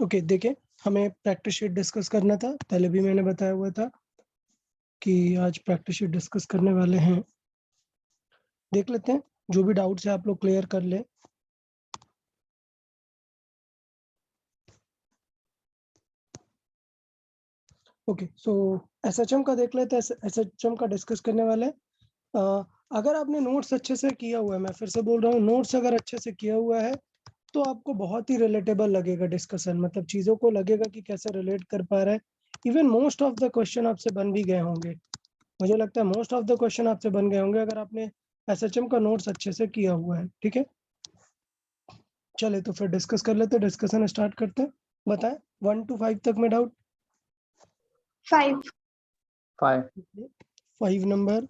Okay देखें, हमें practice sheet discuss करना था, पहले भी मैंने बताया हुआ था कि आज प्रैक्टिस शीट डिस्कस करने वाले हैं। देख लेते हैं, जो भी डाउट्स है आप लोग क्लियर कर ले। ओके, सो एसएचएम का देख लेते हैं, एसएचएम का डिस्कस करने वाले हैं। अगर आपने नोट्स अच्छे से किया हुआ है, मैं फिर से बोल रहा हूँ, नोट्स अगर अच्छे से किया हुआ है तो आपको बहुत ही रिलेटेबल लगेगा डिस्कशन, मतलब चीज़ों को लगेगा कि कैसे रिलेट कर पा रहा है। Even most of the question आपसे बन भी गए होंगे, मुझे लगता है मोस्ट ऑफ द क्वेश्चन आपसे बन गए होंगे अगर आपने एसएचएम का नोट्स अच्छे से किया हुआ है। ठीक है, चले तो फिर डिस्कस कर लेते हैं, डिस्कशन स्टार्ट करते हैं। बताएं 1 to 5 तक में doubt. 5 5 number,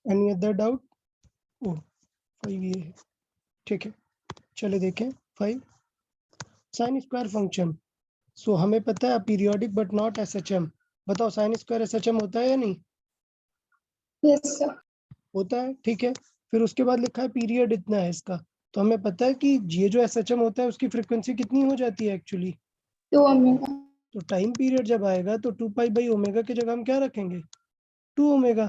any other doubt? ओ 5 ये है, ठीक है। चले देखें 5 साइन स्क्वायर फंक्शन। सो हमें पता है पीरियोडिक बट नॉट एसएचएम। बताओ साइन स्क्वायर एसएचएम होता है या नहीं? यस सर होता है, ठीक है। फिर उसके बाद लिखा है पीरियड इतना है इसका, तो हमें पता है कि ये जो एसएचएम होता है उसकी फ्रीक्वेंसी कितनी हो जाती है एक्चुअली। 2 ओमेगा तो टाइम पीरियड जब आएगा तो 2 पाई बाई ओमेगा की जगह हम क्या रखेंगे? 2 ओमेगा।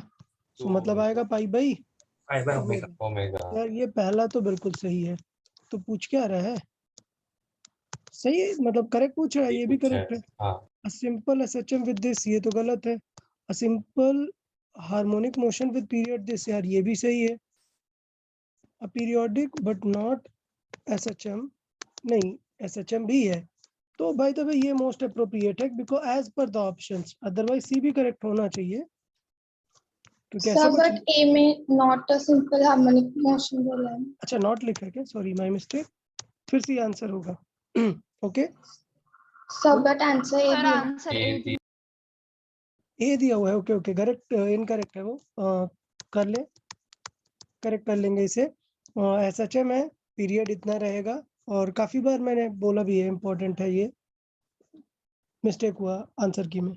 सो मतलब आएगा पाई बाई ओमेगा। यार ये पहला तो बिल्कुल सही है, तो पूछ क्या रहा है? सही है, मतलब करेक्ट पूछ रहा है, ये भी करेक्ट है। A simple SHM with this, ये तो गलत है। A simple harmonic motion with period this, यार ये भी सही है। A periodic but not SHM, नहीं एसएचएम भी है। तो भाई तो भाई ये मोस्ट अप्रोप्रिएट है because as per the options, otherwise C भी करेक्ट होना चाहिए क्योंकि ऐसा सर कुछ। बट ए में not a simple harmonic motion बोला है। अच्छा नॉट लिखा है क्या? सॉरी माय मिस्टेक, फिर से आंसर होगा। Okay sir but answer A sir भी है। आंसर ए ए दिया हुआ है। ओके ओके करेक्ट, इनकरेक्ट है वो, कर ले, करेक्ट कर लेंगे इसे। एसएचएम है, पीरियड इतना रहेगा, और काफी बार मैंने बोला भी है, इम्पोर्टेंट है ये, मिस्टेक हुआ आंसर की में।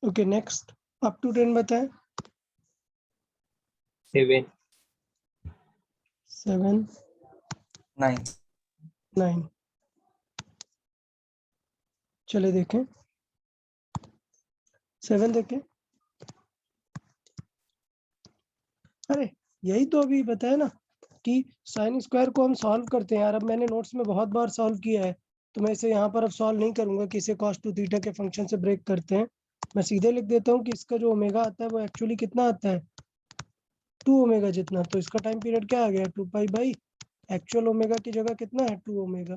ओके नेक्स्ट, अप टू 10 बताएं। 7 7 9 9, चले देखें 7 देखें। अरे यही तो अभी बताया ना कि साइन स्क्वायर को हम सॉल्व करते हैं यार। अब मैंने नोट्स में बहुत बार सॉल्व किया है, तो मैं इसे यहाँ पर अब सॉल्व नहीं करूंगा कि इसे cos 2 थीटा के फंक्शन से ब्रेक करते हैं। मैं सीधे लिख देता हूँ कि इसका जो ओमेगा आता है वो एक्चुअली कितना आता है, 2 ओमेगा जितना। तो इसका टाइम पीरियड क्या आ गया, 2 पाई बाई एक्चुअल ओमेगा की जगह कितना है, 2 omega.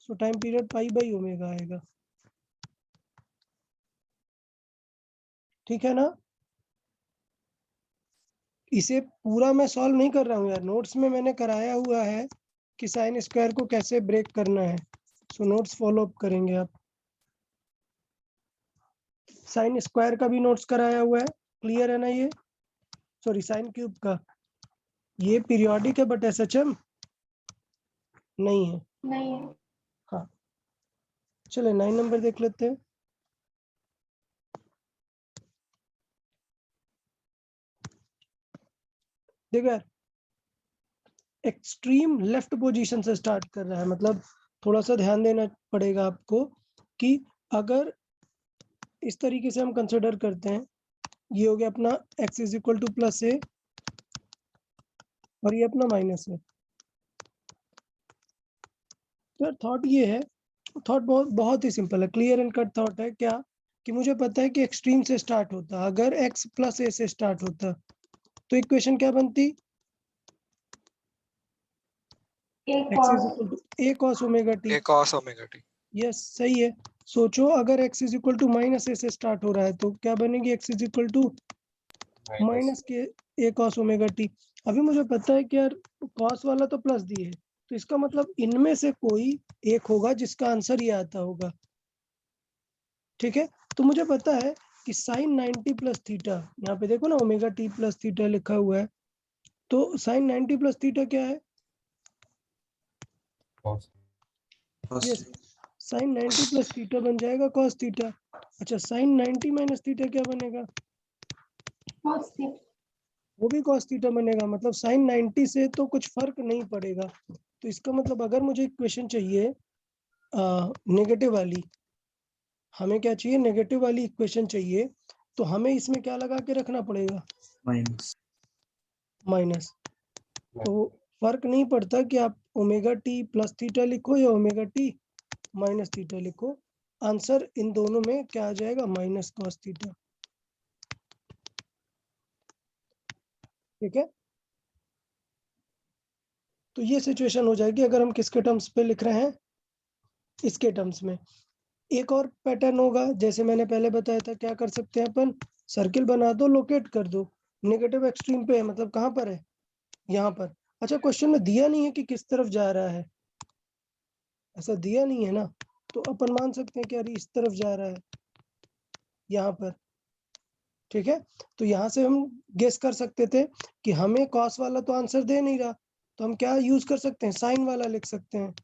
So time period pi by omega आएगा, ठीक है ना। इसे पूरा मैं सॉल्व नहीं कर रहा हूँ यार, नोट्स में मैंने कराया हुआ है कि साइन स्क्वायर को कैसे ब्रेक करना है। सो नोट्स फॉलो अप करेंगे आप। साइन स्क्वायर का भी नोट्स कराया हुआ है, क्लियर है ना ये? सॉरी साइन क्यूब का, ये पीरियोडिक है बट एसएचएम नहीं है। नहीं है। हाँ चले 9 नंबर देख लेते हैं। देखो यार, एक्सट्रीम लेफ्ट पोजीशन से स्टार्ट कर रहा है, मतलब थोड़ा सा ध्यान देना पड़ेगा आपको कि अगर इस तरीके से हम कंसिडर करते हैं, ये हो गया अपना x is equal to plus A और ये अपना माइनस है। तो थॉट ये है, थॉट बहुत बहुत ही सिंपल है, क्लियर एंड कट थॉट है क्या, कि मुझे पता है कि एक्सट्रीम से स्टार्ट होता, अगर x प्लस ए से स्टार्ट होता तो इक्वेशन क्या बनती, x is equal to a cos omega T. Yes सही है। सोचो अगर x is equal to minus A से स्टार्ट हो रहा है तो क्या बनेगी, x is equal to minus के a cos ओमेगा टी। अभी मुझे पता है कि यार cos वाला तो प्लस दिए है, तो इसका मतलब इनमें से कोई एक होगा जिसका आंसर ये आता होगा, ठीक है। तो मुझे पता है कि साइन 90 प्लस थीटा, यहाँ पे देखो ना ओमेगा टी प्लस थीटा लिखा हुआ है, तो साइन 90 प्लस थीटा क्या है, यस साइन 90 प्लस थीटा बन जाएगा cos थीटा। अच्छा साइन 90 माइनस थीटा क्या बनेगा, वो भी cos थीटा बनेगा, मतलब sin 90 से तो कुछ फर्क नहीं पड़ेगा। तो इसका मतलब अगर मुझे इक्वेशन चाहिए नेगेटिव वाली, हमें क्या चाहिए, नेगेटिव वाली इक्वेशन चाहिए, तो हमें इसमें क्या लगा के रखना पड़ेगा, माइनस। तो फर्क नहीं पड़ता कि आप ओमेगा टी प्लस थीटा लिखो या ओमेगा टी माइनस थीटा लिखो, आंसर इन दोनों में क्या आ जाएगा, माइनस कॉस थीटा। ठीक है, तो ये सिचुएशन हो जाएगी अगर हम किसके टर्म्स पे लिख रहे हैं, इसके टर्म्स में। एक और पैटर्न होगा, जैसे मैंने पहले बताया था, क्या कर सकते हैं अपन, सर्किल बना दो, लोकेट कर दो, नेगेटिव एक्सट्रीम पे है, मतलब कहाँ पर है, यहाँ पर। अच्छा, क्वेश्चन में दिया नहीं है कि किस तरफ जा रहा है, ऐसा दिया नहीं है ना, तो अपन मान सकते हैं कि यार इस तरफ जा रहा है, यहाँ पर। ठीक है, तो यहाँ से हम गेस कर सकते थे कि हमें कॉस वाला तो आंसर दे नहीं रहा, तो हम क्या यूज कर सकते हैं, साइन वाला लिख सकते हैं,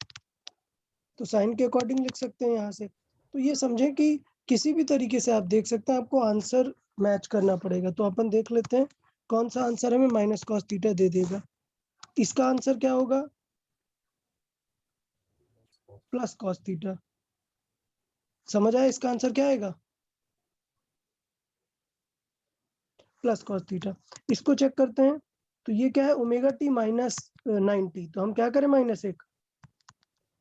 तो साइन के अकॉर्डिंग लिख सकते हैं यहाँ से। तो ये समझें कि किसी भी तरीके से आप देख सकते हैं, आपको आंसर मैच करना पड़ेगा। तो अपन देख लेते हैं कौन सा आंसर हमें माइनस कॉस थीटा दे देगा। इसका आंसर क्या होगा, प्लस कॉस थीटा। समझ आया, इसका आंसर क्या आएगा, प्लस कॉस थीटा। इसको चेक करते हैं, तो ये क्या है, ओमेगा टी माइनस 90, तो हम क्या करें, माइनस एक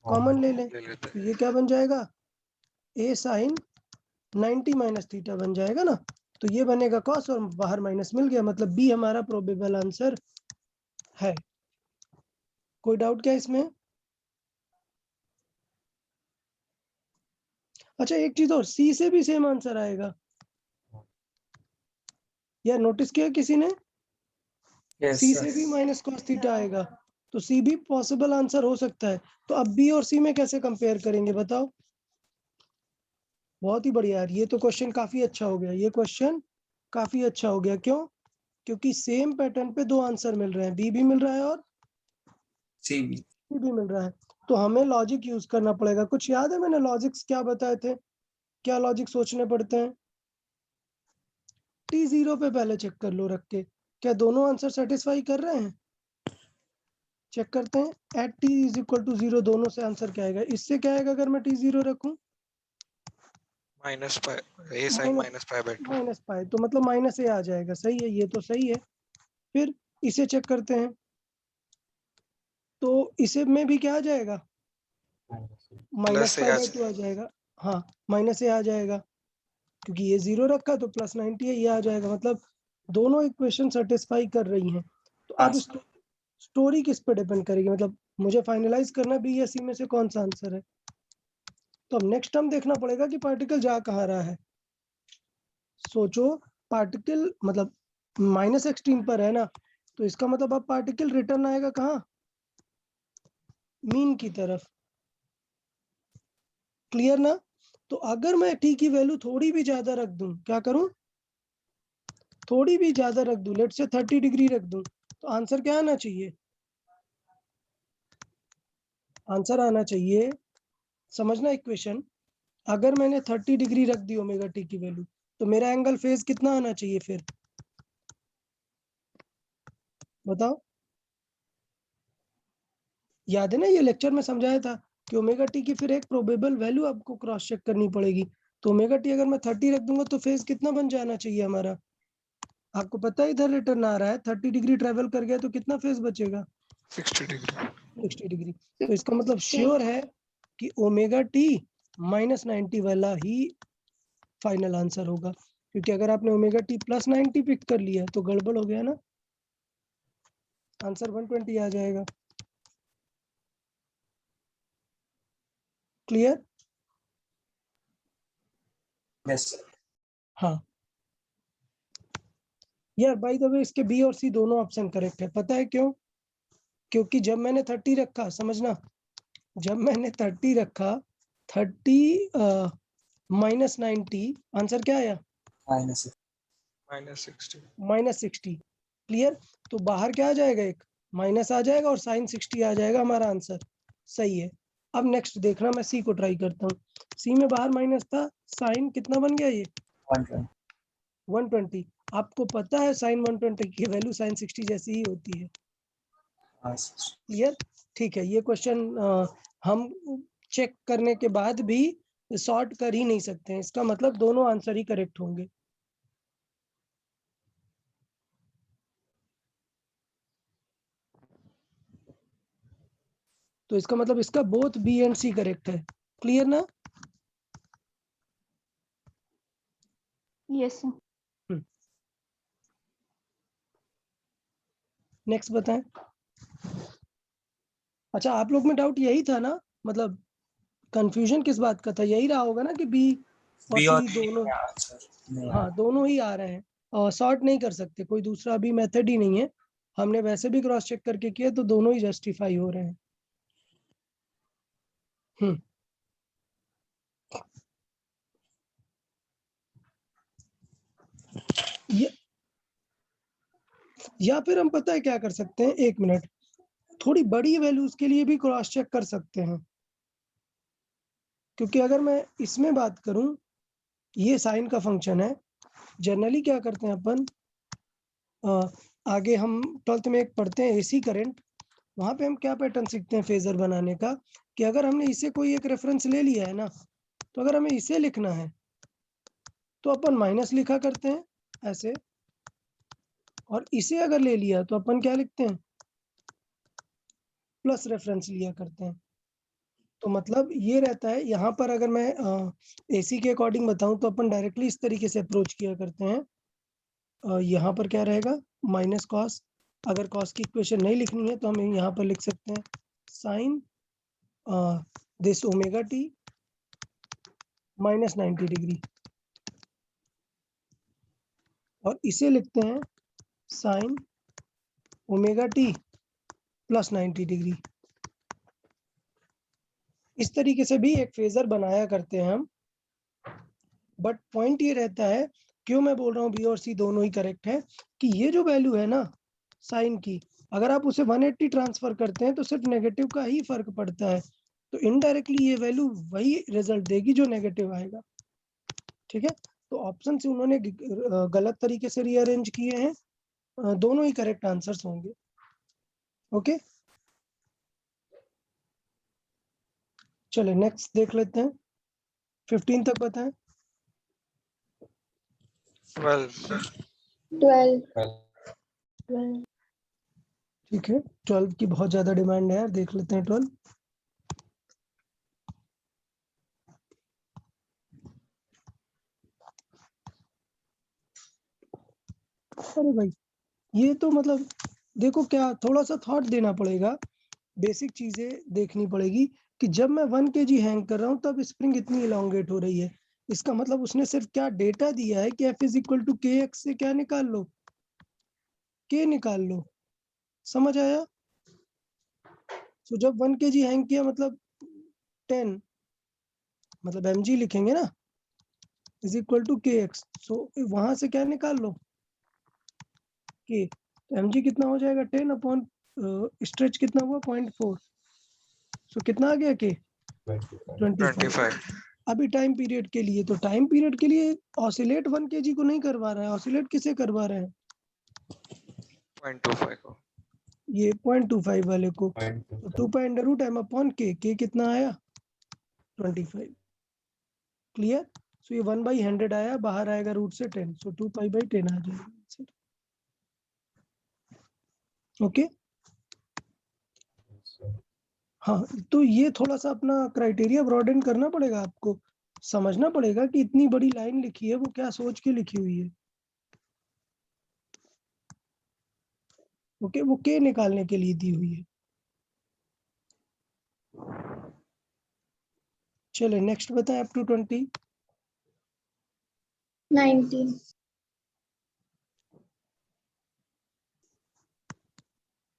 कॉमन ले लें, तो ये क्या बन जाएगा, ए साइन 90 माइनस थीटा बन जाएगा ना। तो ये बनेगा कॉस और बाहर माइनस मिल गया, मतलब बी हमारा प्रोबेबल आंसर है। कोई डाउट क्या इसमें। अच्छा, एक चीज और, सी से भी सेम आंसर आएगा, यार नोटिस किया किसी ने, सी से भी माइनस कॉस थीटा आएगा, तो सी भी पॉसिबल आंसर हो सकता है। तो अब बी और सी में कैसे कंपेयर करेंगे बताओ। बहुत ही बढ़िया यार, ये तो क्वेश्चन काफी अच्छा हो गया, ये क्वेश्चन काफी अच्छा हो गया। क्यों, क्योंकि सेम पैटर्न पे दो आंसर मिल रहे हैं, बी भी मिल रहा है और सी भी मिल रहा है। तो हमें लॉजिक यूज करना पड़ेगा। कुछ याद है मैंने लॉजिक्स क्या बताए थे, क्या लॉजिक सोचने पड़ते हैं। T0 पे पहले चेक कर लो रख के, क्या दोनों आंसर सेटिस्फाई कर रहे हैं, चेक करते हैं। At t is equal to 0 दोनों से आंसर क्या आएगा, इससे क्या आएगा अगर मैं T0 रखूं, minus pi, A sine minus pi by 2, minus pi, तो मतलब माइनस ए आ जाएगा। सही है, ये तो सही है। फिर इसे चेक करते हैं, तो इसे में भी क्या आ जाएगा, माइनस प्लस ए पाई आ बाय 2 आ जाएगा। हाँ, माइनस ए आ जाएगा, क्योंकि ये 0 रखा तो प्लस 90 है, ये आ जाएगा। मतलब दोनों इक्वेशन सेटिस्फाई कर रही हैं। तो अब स्टोरी किस पे डिपेंड करेगी, मतलब मुझे फाइनलाइज करना बी या सी में से कौन सा आंसर है। तो अब नेक्स्ट टर्म देखना पड़ेगा कि पार्टिकल जा कहाँ रहा है। सोचो, पार्टिकल मतलब माइनस एक्सट्रीम पर है ना, तो इसका मतलब अब पार्टिकल रिटर्न आएगा कहाँ, मीन की तरफ। क्लियर ना। तो अगर मैं टी की वैल्यू थोड़ी भी ज्यादा रख दूं, क्या करूं, थोड़ी भी ज्यादा रख दूं, लेट से 30 डिग्री रख दूं, तो आंसर क्या आना चाहिए, आंसर आना चाहिए, समझना इक्वेशन, अगर मैंने 30 डिग्री रख दी ओमेगा टी की वैल्यू, तो मेरा एंगल फेज कितना आना चाहिए फिर, बताओ। याद है ना, ये लेक्चर में समझाया था कि ओमेगा टी की फिर एक प्रोबेबल वैल्यू आपको क्रॉस चेक करनी पड़ेगी। तो ओमेगा टी अगर मैं 30 रख दूंगा तो फेज कितना बन जाना चाहिए हमारा, आपको पता है इधर रिटर्न आ रहा है, 30 डिग्री ट्रेवल कर गया तो कितना फेज बचेगा, 60 डिग्री। 60 डिग्री। तो इसका मतलब श्योर है कि ओमेगा टी माइनस 90 वाला ही फाइनल आंसर होगा, क्योंकि अगर आपने ओमेगा टी प्लस 90 पिक कर लिया तो गड़बड़ हो गया ना, आंसर 120 आ जाएगा। क्लियर, यस हाँ यार, बाय द वे इसके बी और सी दोनों ऑप्शन करेक्ट है, पता है क्यों, क्योंकि जब मैंने 30 रखा, समझना, जब मैंने 30 रखा, 30 माइनस 90, आंसर क्या आया, माइनस माइनस 60। -60। क्लियर, तो बाहर क्या आ जाएगा, एक माइनस आ जाएगा और साइन 60 आ जाएगा, हमारा आंसर सही है। अब नेक्स्ट देखना, मैं सी को ट्राई करता हूँ। सी में बाहर माइनस था, साइन कितना बन गया, ये 120 120। आपको पता है साइन 120 की वैल्यू साइन 60 जैसी ही होती है। हाँ सर। क्लियर? ठीक है, ये क्वेश्चन हम चेक करने के बाद भी सॉर्ट कर ही नहीं सकते हैं, इसका मतलब दोनों आंसर ही करेक्ट होंगे। तो इसका मतलब इसका both B and C correct है। क्लियर ना? Yes sir. नेक्स्ट बताएं। अच्छा, आप लोग में डाउट यही था ना, मतलब कंफ्यूजन किस बात का था? यही रहा होगा ना कि बी और बी और सी दोनों, आंसर नहीं हाँ दोनों ही आ रहे हैं और सॉर्ट नहीं कर सकते, कोई दूसरा अभी मेथड ही नहीं है। हमने वैसे भी क्रॉस चेक करके किया तो दोनों ही जस्टिफाई हो रहे हैं। ये या फिर हम पता है क्या कर सकते हैं, एक मिनट, थोड़ी बड़ी वैल्यूज के लिए भी क्रॉस चेक कर सकते हैं। क्योंकि अगर मैं इसमें बात करूं, ये साइन का फंक्शन है। जनरली क्या करते हैं अपन, आगे हम 12th में एक पढ़ते हैं एसी करंट, वहां पे हम क्या पैटर्न सीखते हैं फेजर बनाने का, कि अगर हमने इसे कोई एक रेफरेंस ले लिया है ना, तो अगर हमें इसे लिखना है तो अपन माइनस लिखा करते हैं ऐसे, और इसे अगर ले लिया तो अपन क्या लिखते हैं, प्लस रेफरेंस लिया करते हैं। तो मतलब ये रहता है, यहाँ पर अगर मैं एसी के अकॉर्डिंग बताऊं तो अपन डायरेक्टली इस तरीके से अप्रोच किया करते हैं। यहाँ पर क्या रहेगा, माइनस कॉस, अगर कॉस की इक्वेशन नहीं लिखनी है तो हम यहाँ पर लिख सकते हैं sine this omega t minus 90 degree, और इसे लिखते हैं sine omega t plus 90 degree. इस तरीके से भी एक फेजर बनाया करते हैं हम। बट पॉइंट ये रहता है, क्यों मैं बोल रहा हूँ बी और सी दोनों ही करेक्ट है, कि ये जो वैल्यू है ना साइन की, अगर आप उसे 180 ट्रांसफर करते हैं तो सिर्फ नेगेटिव का ही फर्क पड़ता है, तो इनडायरेक्टली ये वैल्यू वही रिजल्ट देगी जो नेगेटिव आएगा। ठीक है, तो ऑप्शन से उन्होंने गलत तरीके से रीअरेंज किए हैं, दोनों ही करेक्ट आंसर्स होंगे। ओके, चले नेक्स्ट देख लेते हैं, 15 तक बताएं। 12 12 ठीक है, 12 की बहुत ज्यादा डिमांड है यार, देख लेते हैं 12। अरे भाई, ये तो मतलब देखो, क्या थोड़ा सा थॉट देना पड़ेगा, बेसिक चीजें देखनी पड़ेगी, कि जब मैं 1 kg हैंग कर रहा हूँ तब स्प्रिंग इतनी इलांगेट हो रही है, इसका मतलब उसने सिर्फ क्या डेटा दिया है कि F इज इक्वल टू के एक्स से क्या निकाल लो, के निकाल लो। समझ आया? तो जब 1 kg हैंग किया मतलब 10, मतलब mg लिखेंगे ना, इज इक्वल टू के एक्स, सो वहां से क्या निकाल लो, के। तो mg कितना हो जाएगा, 10 अपॉन स्ट्रेच कितना हुआ 0.4, सो कितना आ गया के 25। 25 अभी टाइम पीरियड के लिए, तो टाइम पीरियड के लिए ऑसिलेट 1 kg को नहीं करवा रहा है, ऑसिलेट किसे करवा रहे हैं, 0.25 को। ये 0.25 वाले को। तो 2 पाई अंडर रूट m अपॉन के कितना आया 25। क्लियर? सो ये 1/100 आया, बाहर आएगा रूट से 10, सो 2 पाई बाई 10 आ जाएगा। ओके, हाँ, तो ये थोड़ा सा अपना क्राइटेरिया ब्रॉडन करना पड़ेगा, आपको समझना पड़ेगा कि इतनी बड़ी लाइन लिखी है वो क्या सोच के लिखी हुई है। ओके, वो के निकालने के लिए दी हुई है। चले नेक्स्ट बताएं, अप टू 20। 19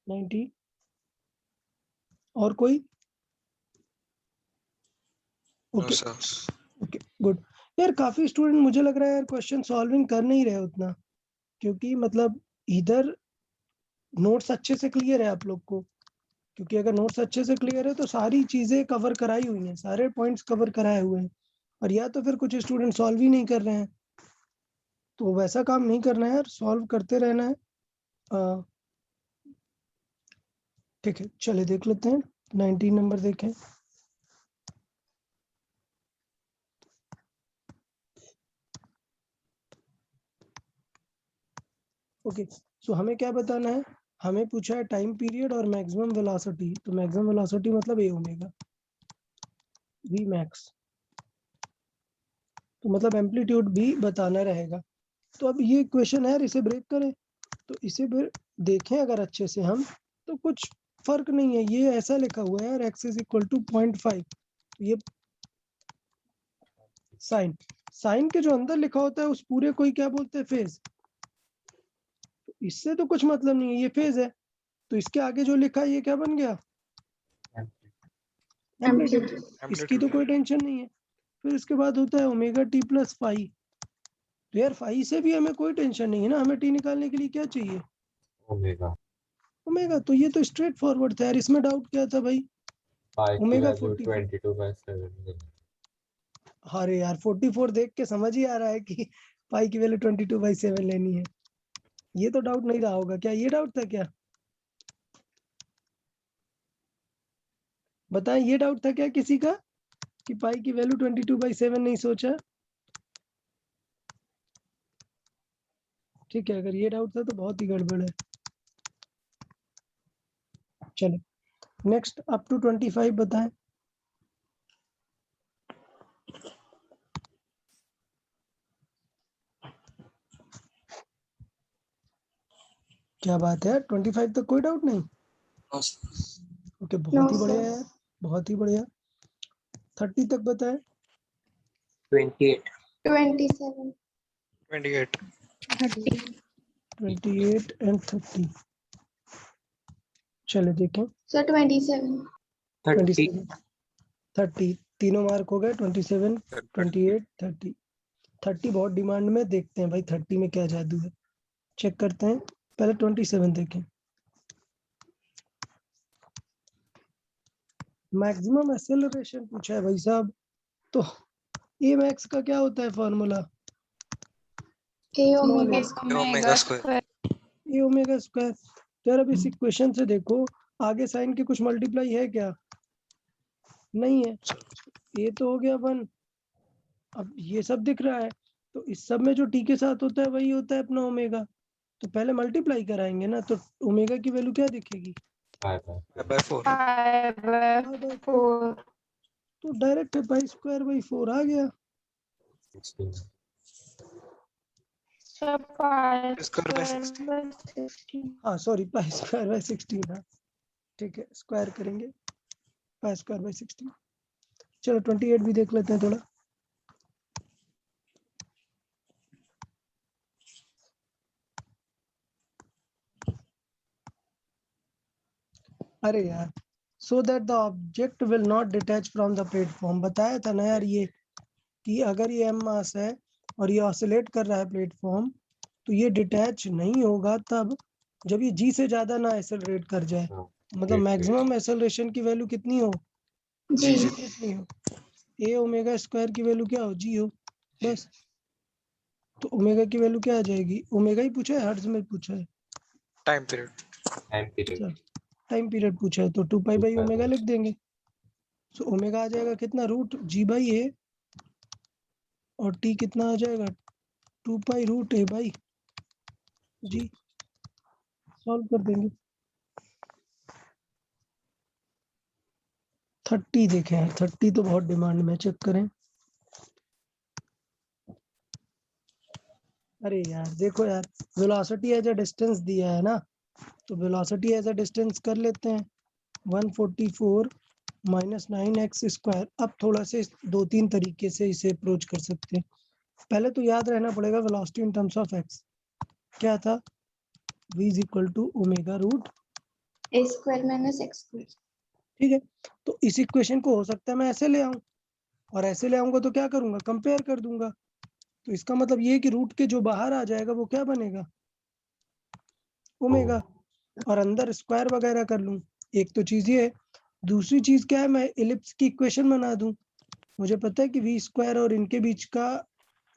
90 और कोई? No okay sir. Okay good. यार काफी स्टूडेंट मुझे लग रहा है यार क्वेश्चन सॉल्विंग कर नहीं रहे उतना, क्योंकि मतलब इधर नोट्स अच्छे से क्लियर है आप लोग को, क्योंकि अगर नोट्स अच्छे से क्लियर है तो सारी चीजें कवर कराई हुई हैं, सारे पॉइंट्स कवर कराए हुए हैं, और या तो फिर कुछ स्टूडेंट सॉल्व ही नहीं कर रहे हैं। तो वैसा काम नहीं करना है यार, सॉल्व करते रहना है। ठीक है, चले देख लेते हैं 19 नंबर देखें। ओके, सो हमें क्या बताना है, हमें पूछा है टाइम पीरियड और मैक्सिमम वेलोसिटी। तो मैक्सिमम वेलोसिटी मतलब ए ओमेगा वी मैक्स, तो मतलब एम्पलीट्यूड भी बताना रहेगा। तो अब ये क्वेश्चन है यार, इसे ब्रेक करें, तो इसे देखें अगर अच्छे से हम, तो कुछ फर्क नहीं है। ये ऐसा लिखा हुआ है यार, x इज इक्वल टू 0.5, ये साइन के जो अंदर लिखा होता है उस पूरे को ही क्या बोलते हैं, फेज। तो इससे तो कुछ मतलब नहीं है, ये फेज है। तो इसके आगे जो लिखा है ये क्या बन गया, एम्पलीट्यूड। इसकी तो कोई टेंशन नहीं है। फिर इसके बाद होता है ओमेगा टी प्लस फाई। तो यार फाई से भी हमें कोई टेंशन नहीं है ना, हमें टी निकालने के लिए क्या चाहिए, ओमेगा। ओमेगा। तो ये तो स्ट्रेट फॉरवर्ड था यार, इसमें डाउट क्या था भाई। पाई की ओमेगा वैल्यू 44, 22/7। अरे यार 44 देख के समझ ही आ रहा है कि पाई की वैल्यू 22/7 लेनी है। ये तो डाउट नहीं रहा होगा, क्या ये डाउट था क्या, बताएं, ये डाउट था क्या किसी का कि पाई की वैल्यू 22/7 नहीं सोचा। ठीक है, अगर ये डाउट था तो बहुत ही गड़बड़ है। चलो नेक्स्ट अप टू 25 बताएं। क्या बात है, 25 तक कोई डाउट नहीं। No, sir. ओके, बहुत ही No, बढ़िया sir. यार, बहुत ही बढ़िया। 30 तक बताएं। 28. 27. 28. 30. 28 एंड 30, चलो देखें। So 27. 30. 27 30 तीनों मार्क हो गए, 27 28 30। 30 बहुत डिमांड में, देखते हैं भाई 30 में क्या जादू है, चेक करते हैं। पहले 27 देखें। मैक्सिमम एक्सेलरेशन पूछा है भाई साहब, तो ए मैक्स का क्या होता है formula, A Small omega a. square. Omega square. A omega square. तो यार अब इस इक्वेशन से देखो, आगे साइन के कुछ मल्टीप्लाई है क्या, नहीं है। ये तो हो गया 1, अब ये सब दिख रहा है, तो इस सब में जो टी के साथ होता है वही होता है अपना ओमेगा। तो पहले मल्टीप्लाई कराएंगे ना, तो ओमेगा की वैल्यू क्या दिखेगी, बाय 4. 5/4. तो डायरेक्ट पाई स्क्वायर बाई 4 आ गया। So pi square by square 16. by 16. हाँ सॉरी, पाई स्क्वायर बाई 16, हाँ ठीक है, स्क्वायर करेंगे पाई स्क्वायर बाई 16। चलो 28 भी देख लेते हैं थोड़ा। अरे यार, so that the object will not detach from the platform, बताया था ना यार ये, कि अगर ये एम मास है और ये ऑसिलेट कर रहा है प्लेटफॉर्म, तो ये डिटैच नहीं होगा तब जब ये जी से ज्यादा ना एक्सेलरेट कर जाए। मतलब मैक्सिमम एक्सेलरेशन की वैल्यू कितनी हो, G. कितनी हो, ए ओमेगा स्क्वायर की वैल्यू क्या हो, जी हो, बस। तो ओमेगा की वैल्यू क्या आ जाएगी, ओमेगा ही पूछा है, हर्ट्ज में पूछा है, टाइम पीरियड. टाइम पीरियड पूछा है, तो 2 पाई बाई ओमेगा लिख देंगे। सो ओमेगा आ जाएगा कितना, रूट जी बाई ए, और टी कितना आ जाएगा, 2 pi root a by g. Solve कर देंगे। 30 देखें यार, 30 तो बहुत डिमांड में, चेक करें। अरे यार देखो यार, वेलोसिटी एज अ डिस्टेंस दिया है ना, तो वेलोसिटी एज अ डिस्टेंस कर लेते हैं। 144 माइनस 9x स्क्वायर। अब थोड़ा से 2-3 तरीके से इसे अप्रोच कर सकते हैं। पहले तो याद रहना पड़ेगा velocity in terms of x क्या था, v is equal to omega root, A square minus X square. ठीक है। तो इस इक्वेशन को हो सकता है मैं ऐसे ले आऊं, और ऐसे ले आऊंगा तो क्या करूंगा, कंपेयर कर दूंगा। तो इसका मतलब ये है कि रूट के जो बाहर आ जाएगा वो क्या बनेगा, ओमेगा, और अंदर स्क्वायर वगैरह कर लूं। एक तो चीज ये है, दूसरी चीज क्या है, मैं इलिप्स की इक्वेशन बना दूं। मुझे पता है कि वी स्क्वायर और इनके बीच का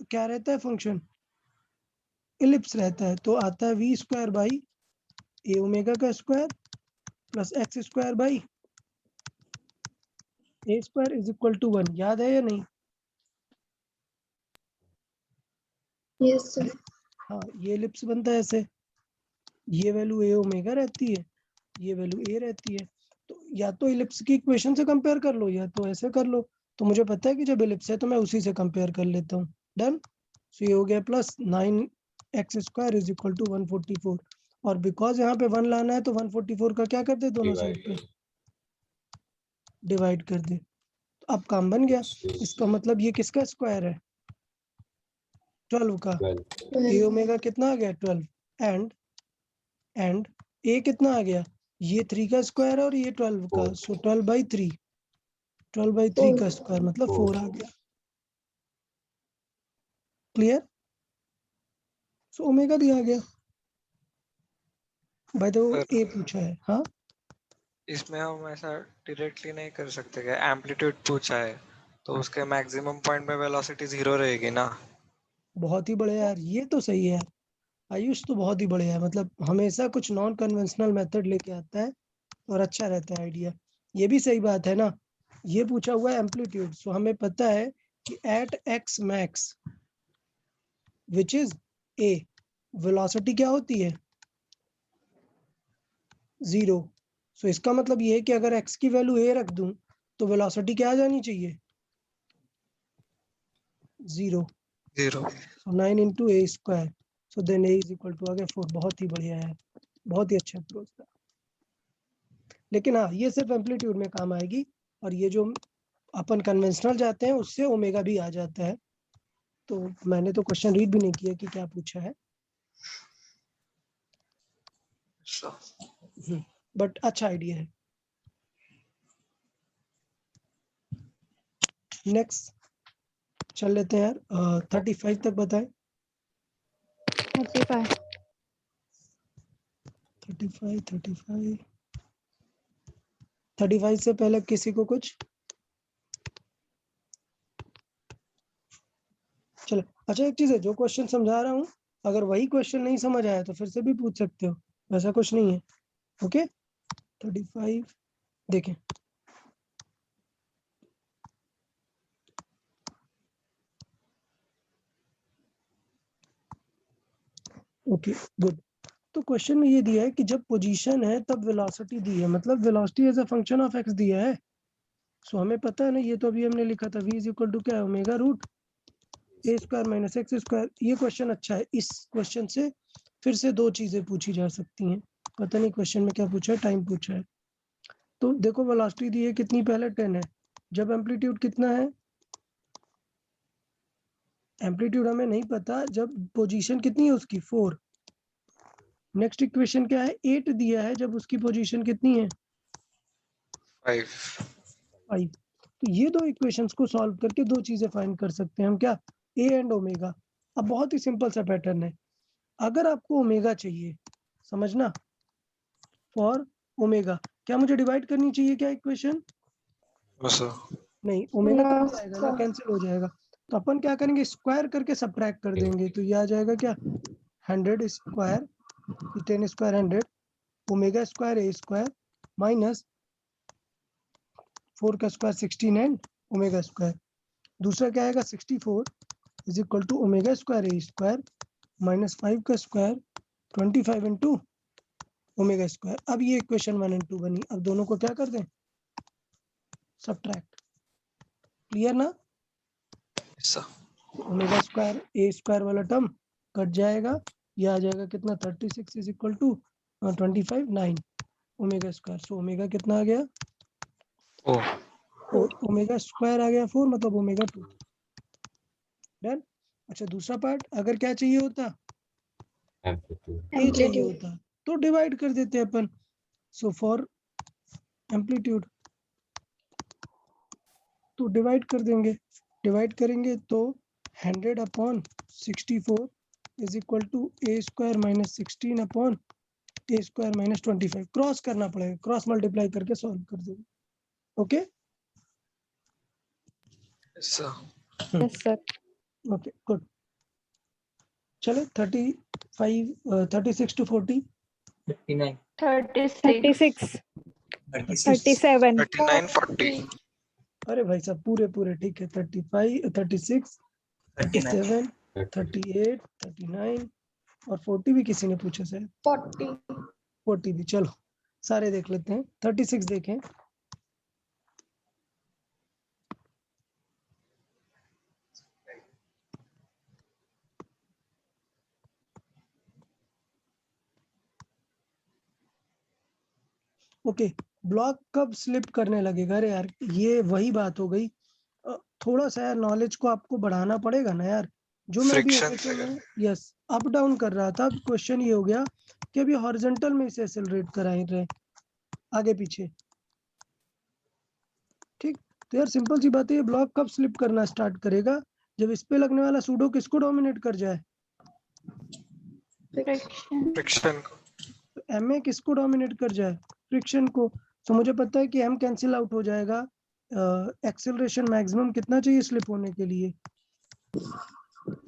क्या रहता है फंक्शन, इलिप्स रहता है तो आता है V square by A omega का square plus X square by A square is equal to 1। याद है या नहीं? Yes sir. हाँ, ये इलिप्स बनता है ऐसे, ये वैल्यू ए ओमेगा रहती है, ये वैल्यू ए रहती है। तो या तो इलिप्स की इक्वेशन से कंपेयर कर लो या तो ऐसे कर लो। तो मुझे पता है कि जब इलिप्स है तो मैं उसी से कंपेयर कर लेता हूँ। डन। सो ये हो गया plus 9x square is equal to 144। और बिकॉज यहाँ पे 1 लाना है तो 144 का क्या कर दे, दोनों साइड पे डिवाइड कर दे। तो अब काम बन गया। इसका मतलब ये किसका स्क्वायर है? 12 का। ए ओमेगा कितना आ गया? 12। एंड ए कितना आ गया? ये 3 का स्क्वायर और ये 12 का। सो 12/3, 12/3 का स्क्वायर मतलब 4 आ गया। क्लियर? सो ओमेगा दिया गया। बाय द वे सर ए पूछा है। हाँ, इसमें हम ऐसा डायरेक्टली नहीं कर सकते क्या? एम्पलीट्यूड पूछा है तो उसके मैक्सिमम पॉइंट में वेलोसिटी 0 रहेगी ना? बहुत ही बढ़िया यार, ये तो सही है। आयुष तो बहुत ही बढ़िया है, मतलब हमेशा कुछ नॉन कन्वेंशनल मेथड लेके आता है और अच्छा रहता है आइडिया। ये भी सही बात है ना। ये पूछा हुआ है एम्पलीट्यूड, सो हमें पता है कि at x max which is a, velocity क्या होती है? 0। सो इसका मतलब ये है कि अगर x की वैल्यू a रख दूं तो वेलोसिटी क्या आ जानी चाहिए? 0। 0। So 9 into a square, so then a is equal to आ गया 4। बहुत ही बढ़िया है, बहुत ही अच्छा अप्रोच था। लेकिन हाँ, ये सिर्फ एम्पलीट्यूड में काम आएगी, और ये जो अपन कन्वेंशनल जाते हैं उससे ओमेगा भी आ जाता है। तो मैंने तो क्वेश्चन रीड भी नहीं किया कि क्या पूछा है, बट अच्छा आइडिया है। नेक्स्ट चल लेते हैं यार। 35 तक बताएं। 35 35 से पहले किसी को कुछ? चलो अच्छा, एक चीज है, जो क्वेश्चन समझा रहा हूँ अगर वही क्वेश्चन नहीं समझ आया तो फिर से भी पूछ सकते हो, वैसा कुछ नहीं है। ओके 35 देखें। Okay good. तो क्वेश्चन में ये दिया है कि जब पोजीशन है तब वेलोसिटी दी है, मतलब velocity as a function of x दिया है। सो हमें पता है ना, ये तो अभी हमने लिखा था v इज इक्वल टू क्या है, omega root a square minus x square. ये क्वेश्चन अच्छा है, इस क्वेश्चन से फिर से दो चीजें पूछी जा सकती हैं। पता नहीं क्वेश्चन में क्या पूछा है, टाइम पूछा है। तो देखो वेलोसिटी दी है कितनी, पहले 10 है। जब एम्पलीट्यूड कितना है, एम्पलीट्यूड हमें नहीं पता, जब पोजीशन कितनी है उसकी 4। नेक्स्ट इक्वेशन क्या है, 8 दिया है जब उसकी पोजीशन कितनी है 5। 5। तो ये दो इक्वेशंस को सॉल्व करके दो चीजें फाइंड कर सकते हैं हम, क्या, ए एंड ओमेगा। अब बहुत ही सिंपल सा पैटर्न है, अगर आपको ओमेगा चाहिए, समझना, फॉर ओमेगा क्या मुझे डिवाइड करनी चाहिए क्या इक्वेशन? नहीं, ओमेगा तो आ जाएगा ना, कैंसिल हो जाएगा। तो अपन क्या करेंगे, स्क्वायर करके सब्ट्रैक्ट कर देंगे। तो ये आ जाएगा क्या, 100 square 10 square 100 omega square a square minus 4 का स्क्वायर 16 एंड ओमेगा स्क्वायर। दूसरा क्या आएगा, 64 is equal to omega square a square minus 5 का स्क्वायर 25 इंटू ओमेगा स्क्वायर। अब ये इक्वेशन 1 और 2 बनी। अब दोनों को क्या कर दें, सब्ट्रैक्ट। क्लियर ना? ओमेगा स्क्वायर ए स्क्वायर वाला टर्म कट जाएगा, ये आ जाएगा कितना, 36 is equal to 25 9 omega square. So omega कितना आ गया, ओमेगा स्क्वायर आ गया 4, मतलब ओमेगा 2। डन। अच्छा दूसरा पार्ट, अगर क्या चाहिए होता, ए चाहिए होता, तो डिवाइड कर देते अपन। सो फॉर एम्पलीट्यूड तो डिवाइड कर देंगे, डिवाइड करेंगे तो 100 upon 64 is equal to a square minus 16 upon a square minus 25। Cross करना पड़ेगा, क्रॉस मल्टीप्लाई करके सॉल्व कर देंगे। Okay yes sir okay good. चलो 36 to 40 39 36 36 37 39 40 अरे भाई साहब पूरे ठीक है 35 36 37 38 39 और 40 भी किसी ने पूछा सर 40 40 भी चलो सारे देख लेते हैं 36 देखें ओके ब्लॉक कब स्लिप करने लगेगा अरे यार ये वही बात हो गई थोड़ा सा यार नॉलेज को आपको बढ़ाना पड़ेगा ना यार जो मैं अभी Friction SHO में यस अप डाउन कर रहा था क्वेश्चन ये हो गया कि अभी हॉरिजॉन्टल में इसे एक्सेलरेट कराए रहे आगे पीछे ठीक तो यार सिंपल सी बात है ये ब्लॉक कब स्लिप करना स्टार्ट करेगा जब इस पे लगने वाला सूडो किसको डोमिनेट कर जाए फ्रिक्शन फ्रिक्शन को तो MA किसको डोमिनेट कर जाए फ्रिक्शन को तो मुझे पता है कि M कैंसिल आउट हो जाएगा एक्सेलरेशन मैक्सिमम कितना चाहिए स्लिप होने के लिए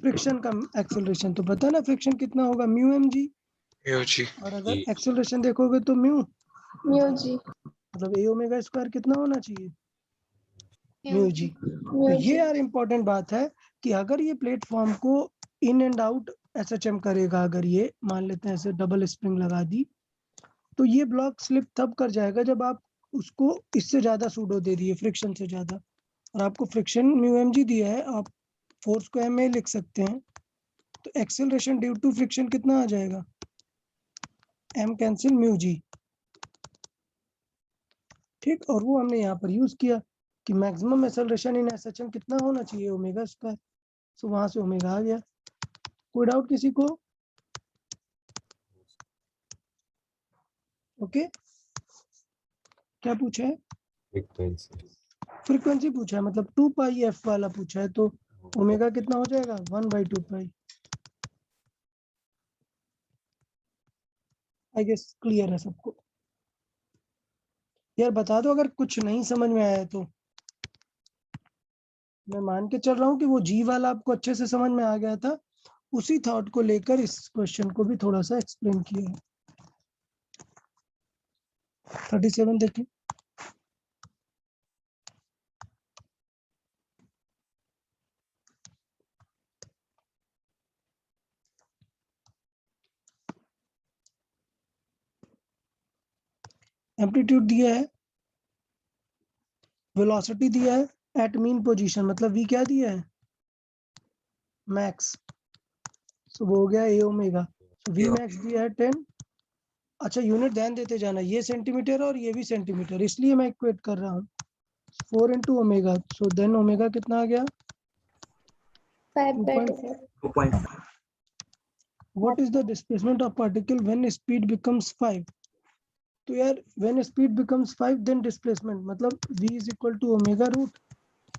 फ्रिक्शन का एक्सेलरेशन तो पता है ना फ्रिक्शन कितना होगा म्यू एम जी यूजी और अगर जी। एक्सेलरेशन देखोगे तो म्यू म्यू जी मतलब ए ओमेगा स्क्वायर कितना होना चाहिए म्यू जी तो म्यू ये जी यार इम्पोर्टेंट बात है कि अगर ये प्लेटफॉर्म को इन एंड आउट SHM करेगा अगर ये मान लेते हैं ऐसे डबल स्प्रिंग लगा दी तो ये ब्लॉक स्लिप तब कर जाएगा जब आप उसको इससे ज्यादा सूडो दे दिए फ्रिक्शन से ज्यादा और आपको फ्रिक्शन म्यू एम जी दिया है आप फोर्स को MA लिख सकते हैं तो एक्सेलरेशन ड्यू टू फ्रिक्शन कितना आ जाएगा M कैंसिल म्यू जी ठीक और वो हमने यहाँ पर यूज किया कि मैक्सिमम एक्सेलरेशन इन SHM कितना होना चाहिए ओमेगा स्क्वायर सो वहां से ओमेगा आ गया कोई डाउट किसी को ओके क्या पूछा है फ्रीक्वेंसी फ्रीक्वेंसी पूछा है मतलब 2 पाई f वाला पूछा है तो ओमेगा कितना हो जाएगा 1/2 पाई आई गेस क्लियर है सबको यार बता दो अगर कुछ नहीं समझ में आया तो मैं मान के चल रहा हूँ कि वो जी वाला आपको अच्छे से समझ में आ गया था उसी थॉट को लेकर इस क्वेश्चन को भी थोड़ा सा एक्सप्लेन किया है 37 देखिए एम्पलीट्यूड दिया है वेलोसिटी दिया है एट मीन पोजीशन मतलब v क्या दिया है मैक्स सो वो हो गया a ओमेगा v मैक्स दिया है 10 अच्छा यूनिट ध्यान देते जाना ये सेंटीमीटर और ये भी सेंटीमीटर इसलिए मैं इक्वेट कर रहा हूँ 4 into omega so then omega कितना आ गया 2.4 2.5 what is the displacement of particle when speed becomes 5 तो यार when speed becomes 5 then displacement मतलब v is equal to omega root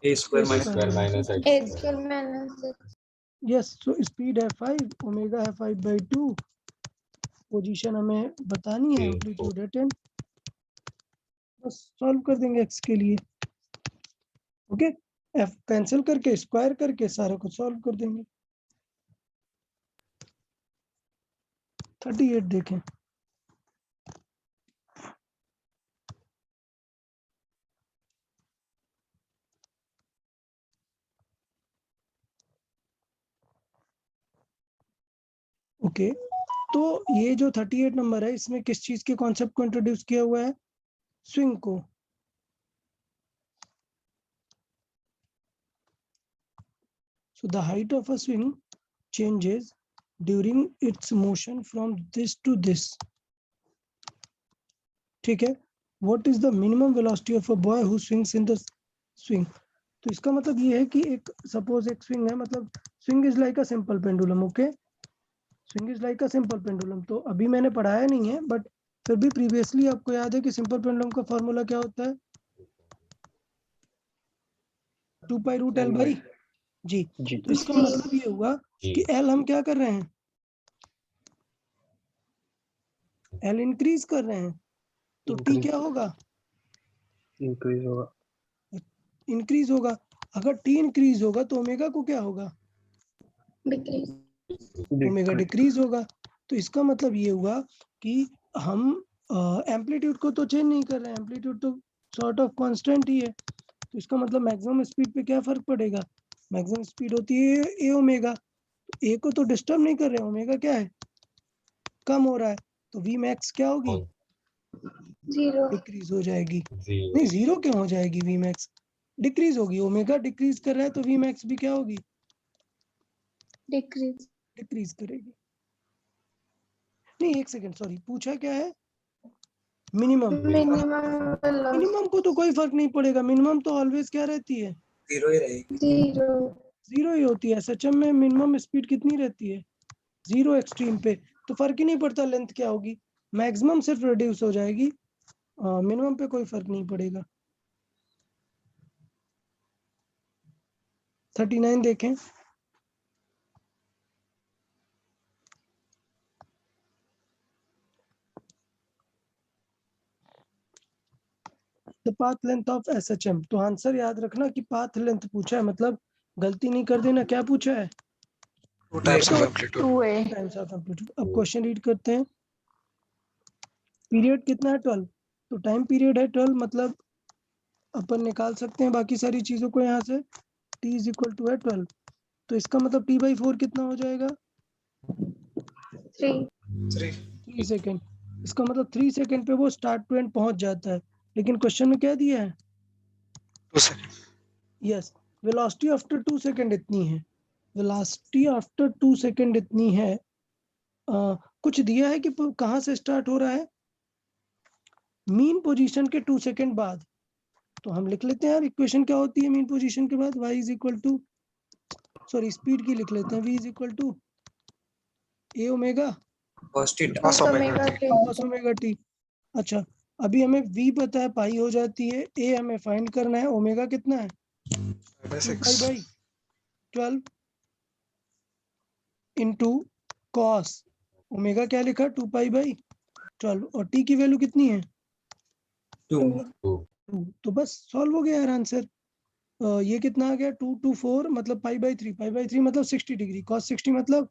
a square a minus square minus x a square square minus x yes so speed है 5 omega है 5/2 position हमें बतानी है जी, amplitude है 10 बस सॉल्व कर देंगे x के लिए ओके f कैंसिल करके स्क्वायर करके सारा कुछ सॉल्व कर देंगे 38 देखें ओके तो ये जो 38 नंबर है इसमें किस चीज के कॉन्सेप्ट को इंट्रोड्यूस किया हुआ है स्विंग को so the height of a swing changes during its motion from this to this ठीक है what is the minimum velocity of a boy who swings in the swing तो इसका मतलब ये है कि एक सपोज एक स्विंग है मतलब swing is like a simple pendulum okay swing is like a simple pendulum तो अभी मैंने पढ़ाया नहीं है बट फिर भी प्रीवियसली आपको याद है कि सिंपल पेंडुलम का फॉर्मूला क्या होता है 2 पाई रूट एल बाई जी तो इसका मतलब ये हुआ कि एल हम क्या कर रहे हैं एल इंक्रीज कर रहे हैं तो टी क्या होगा इंक्रीज होगा इंक्रीज होगा अगर टी इंक्रीज होगा तो ओमेगा को क्या होगा decrease ओमेगा डिक्रीज होगा। तो इसका मतलब ये हुआ कि हम एम्पलीट्यूड को तो चेंज नहीं कर रहे हैं, एम्पलीट्यूड तो सॉर्ट ऑफ कांस्टेंट ही है। तो इसका मतलब मैक्सिमम स्पीड पे क्या फर्क पड़ेगा, मैक्सिमम स्पीड होती है ए ओमेगा, ए को तो डिस्टर्ब नहीं कर रहे, ओमेगा क्या है, कम हो रहा है, तो वी मैक्स क्या होगी, 0 डिक्रीज हो जाएगी। जीरो नहीं, 0 क्यों हो जाएगी, वी मैक्स डिक्रीज होगी, ओमेगा डिक्रीज कर रहा है तो वी मैक्स भी क्या होगी, डिक्रीज डिक्रीज करेगी। नहीं, एक सेकंड, सॉरी, पूछा क्या है, मिनिमम। मिनिमम वेलोसिटी मिनिमम को तो कोई फर्क नहीं पड़ेगा, मिनिमम तो ऑलवेज क्या रहती है, 0 ही रहेगी। 0 0 ही होती है। सचम में मिनिमम स्पीड कितनी रहती है, 0 एक्सट्रीम पे, तो फर्क ही नहीं पड़ता लेंथ क्या होगी, मैक्सिमम सिर्फ रिड्यूस हो जाएगी, मिनिमम पे कोई फर्क नहीं पड़ेगा। 39 देखें, the path length of SHM. तो आंसर याद रखना कि पाथ लेंथ पूछा है, मतलब गलती नहीं कर देना, क्या पूछा है, 2 times of amplitude. 2a times of amplitude. अब क्वेश्चन रीड करते हैं, पीरियड कितना है 12, तो टाइम पीरियड है 12, मतलब अपन निकाल सकते हैं बाकी सारी चीजों को यहाँ से, t इज इक्वल टू है 12, तो इसका मतलब t/4 कितना हो जाएगा, 3 3 सेकेंड। इसका मतलब 3 सेकेंड पे वो स्टार्ट टू एंड पहुंच जाता है, लेकिन क्वेश्चन में क्या दिया है, 2 second. Yes, velocity after 2 second इतनी है, वेलोसिटी आफ्टर 2 सेकेंड इतनी है। कुछ दिया है कि कहाँ से स्टार्ट हो रहा है, मीन पोजीशन के 2 सेकेंड बाद, तो हम लिख लेते हैं यार, इक्वेशन क्या होती है मीन पोजीशन के बाद, y is equal to, sorry speed की लिख लेते हैं, v is equal to a omega cos cos omega omega t। cos omega t. अच्छा, अभी हमें v पता है, पाई हो जाती है, a हमें फाइंड करना है, ओमेगा कितना है, 2 पाई 6। बाई 12 इंटू कॉस ओमेगा क्या लिखा, 2 पाई बाई 12, और t की वैल्यू कितनी है, 2 टू 2। तो बस सॉल्व हो गया यार आंसर। ये कितना आ गया, 2 to 4 मतलब पाई बाई 3 मतलब 60 डिग्री, cos 60 मतलब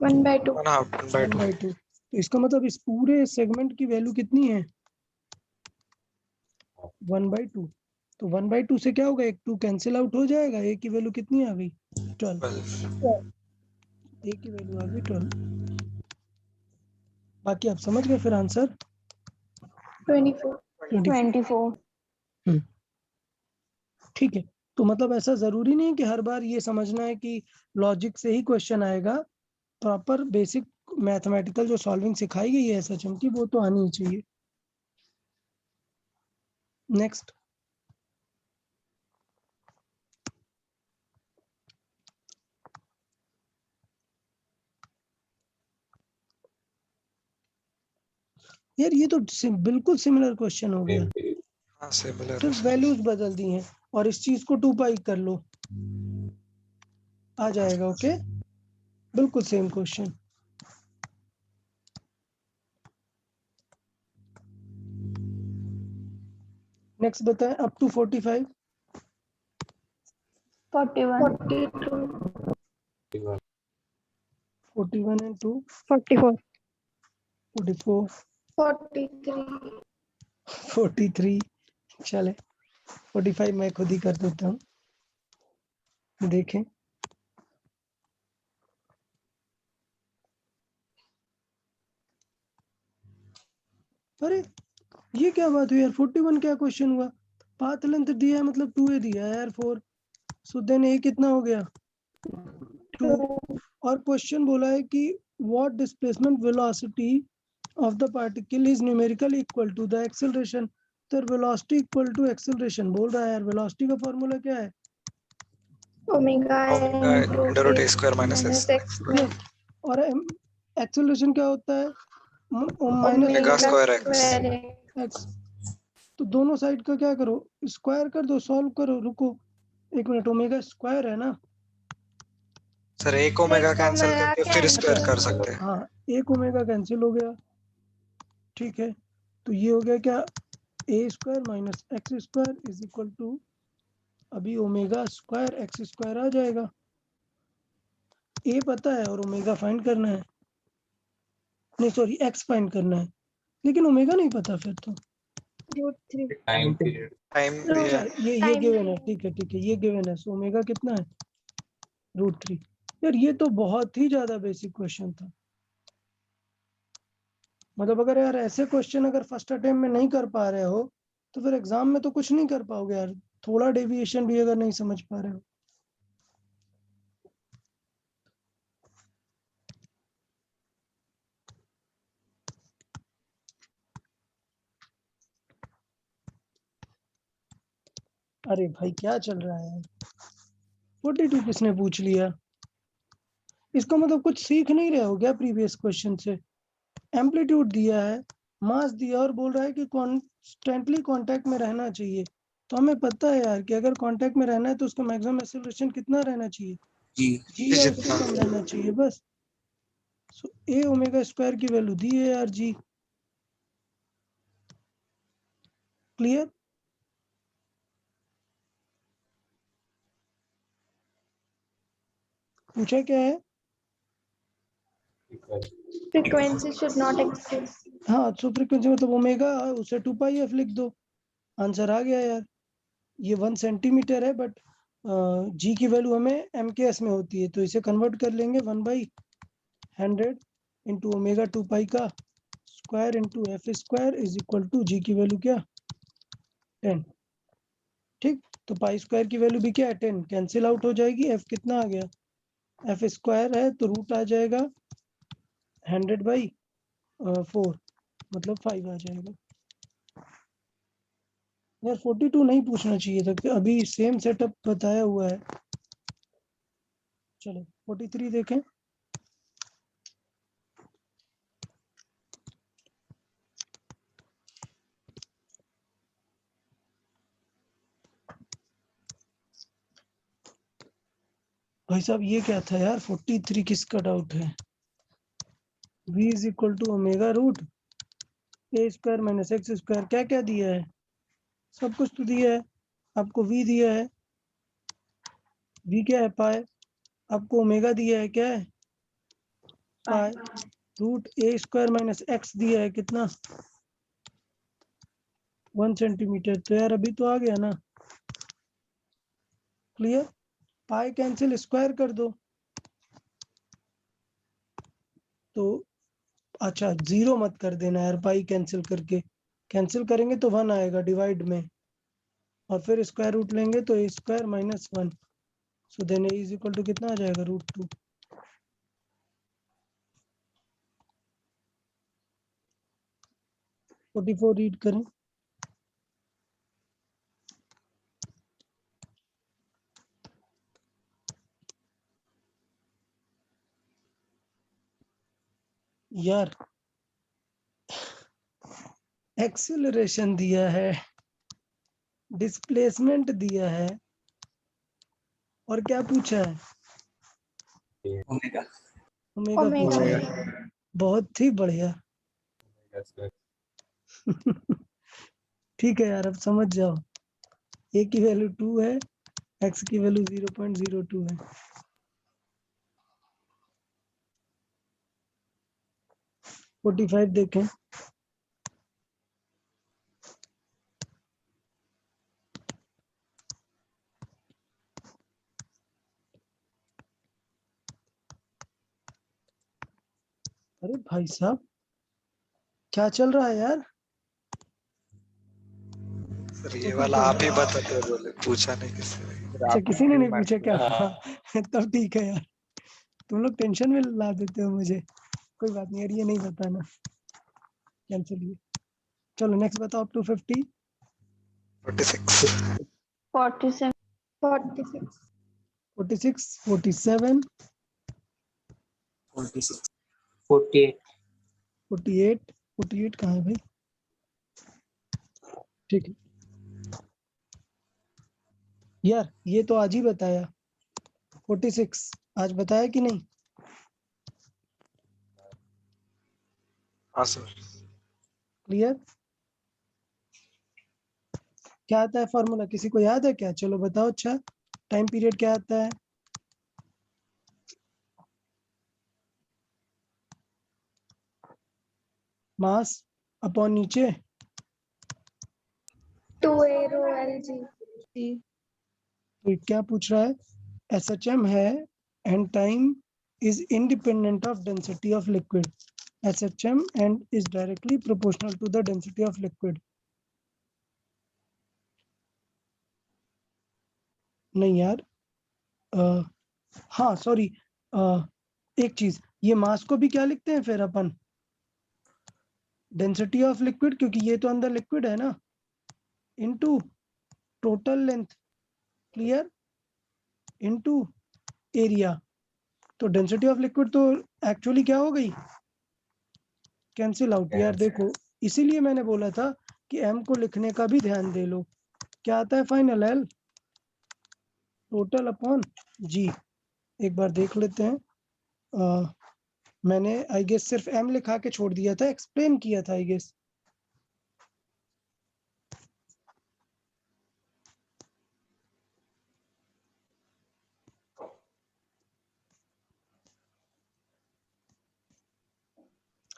1/2 1/2। तो इसका मतलब इस पूरे सेगमेंट की वैल्यू कितनी है, 1/2। तो 1/2 से क्या होगा, एक 2 कैंसिल आउट हो जाएगा, ए की वैल्यू कितनी आ गई, 12, ए की वैल्यू आ गई 12। बाकी आप समझ गए, फिर आंसर 24 24। 24 ठीक है, तो मतलब ऐसा जरूरी नहीं कि हर बार ये समझना है कि लॉजिक से ही क्वेश्चन आएगा, प्रॉपर बेसिक मैथमेटिकल जो सॉल्विंग सिखाई गई है एसएचएम की, वो तो आनी ही चाहिए। नेक्स्ट, यार ये तो बिल्कुल सिमिलर क्वेश्चन हो गया, हाँ सिमिलर सिर्फ वैल्यूज बदल दी हैं, और इस चीज को 2 पाई कर लो, आ जाएगा, ओके, बिल्कुल सेम क्वेश्चन। नेक्स्ट बताएं, अप टू 45, 41 42 41 and 2 44 44 43 43, चले 45 मैं खुद ही कर देता हूँ, देखें, अरे ये क्या बात हुई यार, 41 क्या क्वेश्चन हुआ, पाथ लेंथ दिया है मतलब 2a दिया है यार 4, सो देन a कितना हो गया 2, और क्वेश्चन बोला है कि what displacement velocity of the particle is numerically equal to the acceleration, तो वेलोसिटी इक्वल टू एक्सेलरेशन बोल रहा है यार, वेलोसिटी का फॉर्मूला क्या है, omega under root a square minus minus x x yes, और एक्सेलरेशन क्या होता है, minus omega square square x. तो दोनों साइड का क्या करो, स्क्वायर कर दो, सॉल्व करो, रुको 1 मिनट, ओमेगा स्क्वायर है ना, सर एक ओमेगा एक कैंसिल ओमेगा करके फिर स्क्वायर कर सकते हैं। हाँ, 1 ओमेगा कैंसिल हो गया, ठीक है, तो ये हो गया क्या, A square minus x square is equal to, अभी ओमेगा स्क्वायर एक्स स्क्वायर आ जाएगा, ए पता है और ओमेगा फाइंड करना है, नहीं सॉरी एक्स फाइंड करना है, लेकिन ओमेगा नहीं पता फिर तो। √3 टाइम पीरियड टाइम अच्छा दिया ये Time गिवन है, ठीक है ये गिवन है। सो ओमेगा कितना है √3। यार ये तो बहुत ही ज्यादा बेसिक क्वेश्चन था। मतलब अगर यार ऐसे क्वेश्चन अगर फर्स्ट अटेम्प्ट में नहीं कर पा रहे हो तो फिर एग्जाम में तो कुछ नहीं कर पाओगे यार, थोड़ा डेविएशन भी अगर नहीं समझ पा रहे हो। अरे भाई क्या चल रहा है, 42 किसने पूछ लिया? इसका मतलब कुछ सीख नहीं रहे हो क्या प्रीवियस क्वेश्चन से? एम्पलीट्यूड दिया है, मास दिया और बोल रहा है कि कॉन्स्टेंटली कांटेक्ट में रहना चाहिए। तो हमें पता है यार कि अगर कांटेक्ट में रहना है तो उसका मैक्सिमम एक्सेलरेशन कितना रहना चाहिए, जी या उससे जितना कम रहना चाहिए बस। सो ए ओमेगा स्क्वायर की वैल्यू दी है यार जी। क्लियर? पूछा क्या है? frequency should not exceed हाँ सो फ्रीक्वेंसी मतलब ओमेगा, उसे 2 पाई एफ लिख दो, आंसर आ गया यार। ये 1 सेंटीमीटर है बट जी की वैल्यू हमें एम के एस में होती है, तो इसे कन्वर्ट कर लेंगे 1/100 इंटू ओमेगा 2 पाई का square into F square is equal to G की वैल्यू क्या 10। ठीक, तो पाई स्क्वायर की वैल्यू भी क्या है 10, कैंसिल आउट हो जाएगी। एफ कितना आ गया, एफ स्क्वायर है तो रूट आ जाएगा 100/4 मतलब 5 आ जाएगा। यार 42 नहीं पूछना चाहिए था, अभी सेम सेटअप बताया हुआ है। चलो 43 देखें। भाई साहब ये क्या था यार, 43 किसका डाउट है? v is equal to omega root a square minus x square, क्या क्या दिया है? सब कुछ तो दिया है। आपको v दिया है, v क्या है पाए, आपको ओमेगा दिया है क्या है पाए, root a square minus x दिया है कितना 1 सेंटीमीटर। तो यार अभी तो आ गया ना। क्लियर? पाई कैंसिल स्क्वायर कर दो तो, अच्छा जीरो मत कर देना यार, पाई कैंसिल करके, कैंसिल करेंगे तो 1 आएगा डिवाइड में, और फिर स्क्वायर रूट लेंगे तो A square minus 1। So then A is equal to कितना आ जाएगा √2। 44 रीड करें। यार एक्सेलरेशन दिया है, डिस्प्लेसमेंट दिया है, और क्या पूछा है? ओमेगा ओमेगा पूछा है। बहुत ही बढ़िया। ठीक है यार, अब समझ जाओ, ए की वैल्यू 2 है, एक्स की वैल्यू 0.02 है। - 45 देखें। अरे भाई साहब क्या चल रहा है यार? सर, ये वाला आप ही बताते बोले, पूछा नहीं किसी ने। अच्छा किसी ने नहीं पूछा क्या? तब ठीक है यार, तुम लोग टेंशन में ला देते हो मुझे। कोई बात नहीं यार, ये नहीं बताना, कैंसिल ये। चलो नेक्स्ट बताओ, अप टू 50। 46 47 46 46 47 46 48 48 48 कहाँ है भाई? ठीक है यार, ये तो आज ही बताया 46, आज बताया कि नहीं? हाँ सर। क्लियर? क्या आता है फॉर्मूला, किसी को याद है क्या? चलो बताओ। अच्छा टाइम पीरियड क्या आता है? मास अपॉन नीचे 2A rho LG. तो क्या पूछ रहा है? SHM है and time is independent of density of liquid. SHM and is directly proportional to the density of liquid. नहीं यार, हाँ सॉरी, एक चीज, ये मास को भी क्या लिखते हैं फिर अपन? डेंसिटी ऑफ लिक्विड, क्योंकि ये तो अंदर लिक्विड है ना, into total length, clear, into area. तो डेंसिटी ऑफ लिक्विड तो एक्चुअली क्या हो गई? कैंसिल आउट यार। देखो इसीलिए मैंने बोला था कि m को लिखने का भी ध्यान दे लो। क्या आता है final? L total upon G। एक बार देख लेते हैं। मैंने आई गेस सिर्फ m लिखा के छोड़ दिया था, एक्सप्लेन किया था आई गेस।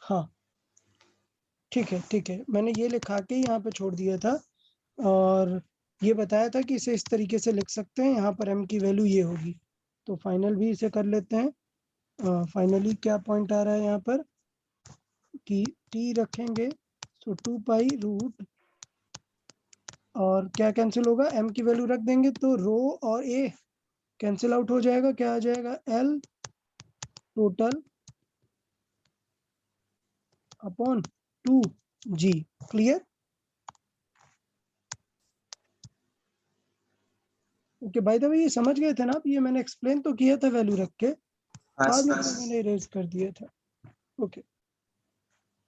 हाँ ठीक है, मैंने ये लिखा के यहाँ पे छोड़ दिया था और ये बताया था कि इसे इस तरीके से लिख सकते हैं, यहाँ पर m की वैल्यू ये होगी। तो फाइनल भी इसे कर लेते हैं। फाइनली क्या पॉइंट आ रहा है यहाँ पर कि t रखेंगे तो 2 पाई रूट, और क्या कैंसिल होगा? m की वैल्यू रख देंगे तो रो और a कैंसिल आउट हो जाएगा। क्या आ जाएगा? L total upon 2G। Clear? Okay, by the way ये समझ गए थे ना आप? ये मैंने एक्सप्लेन तो किया था वैल्यू रख के, बाद में तो मैंने इरेज कर दिया था। ओके,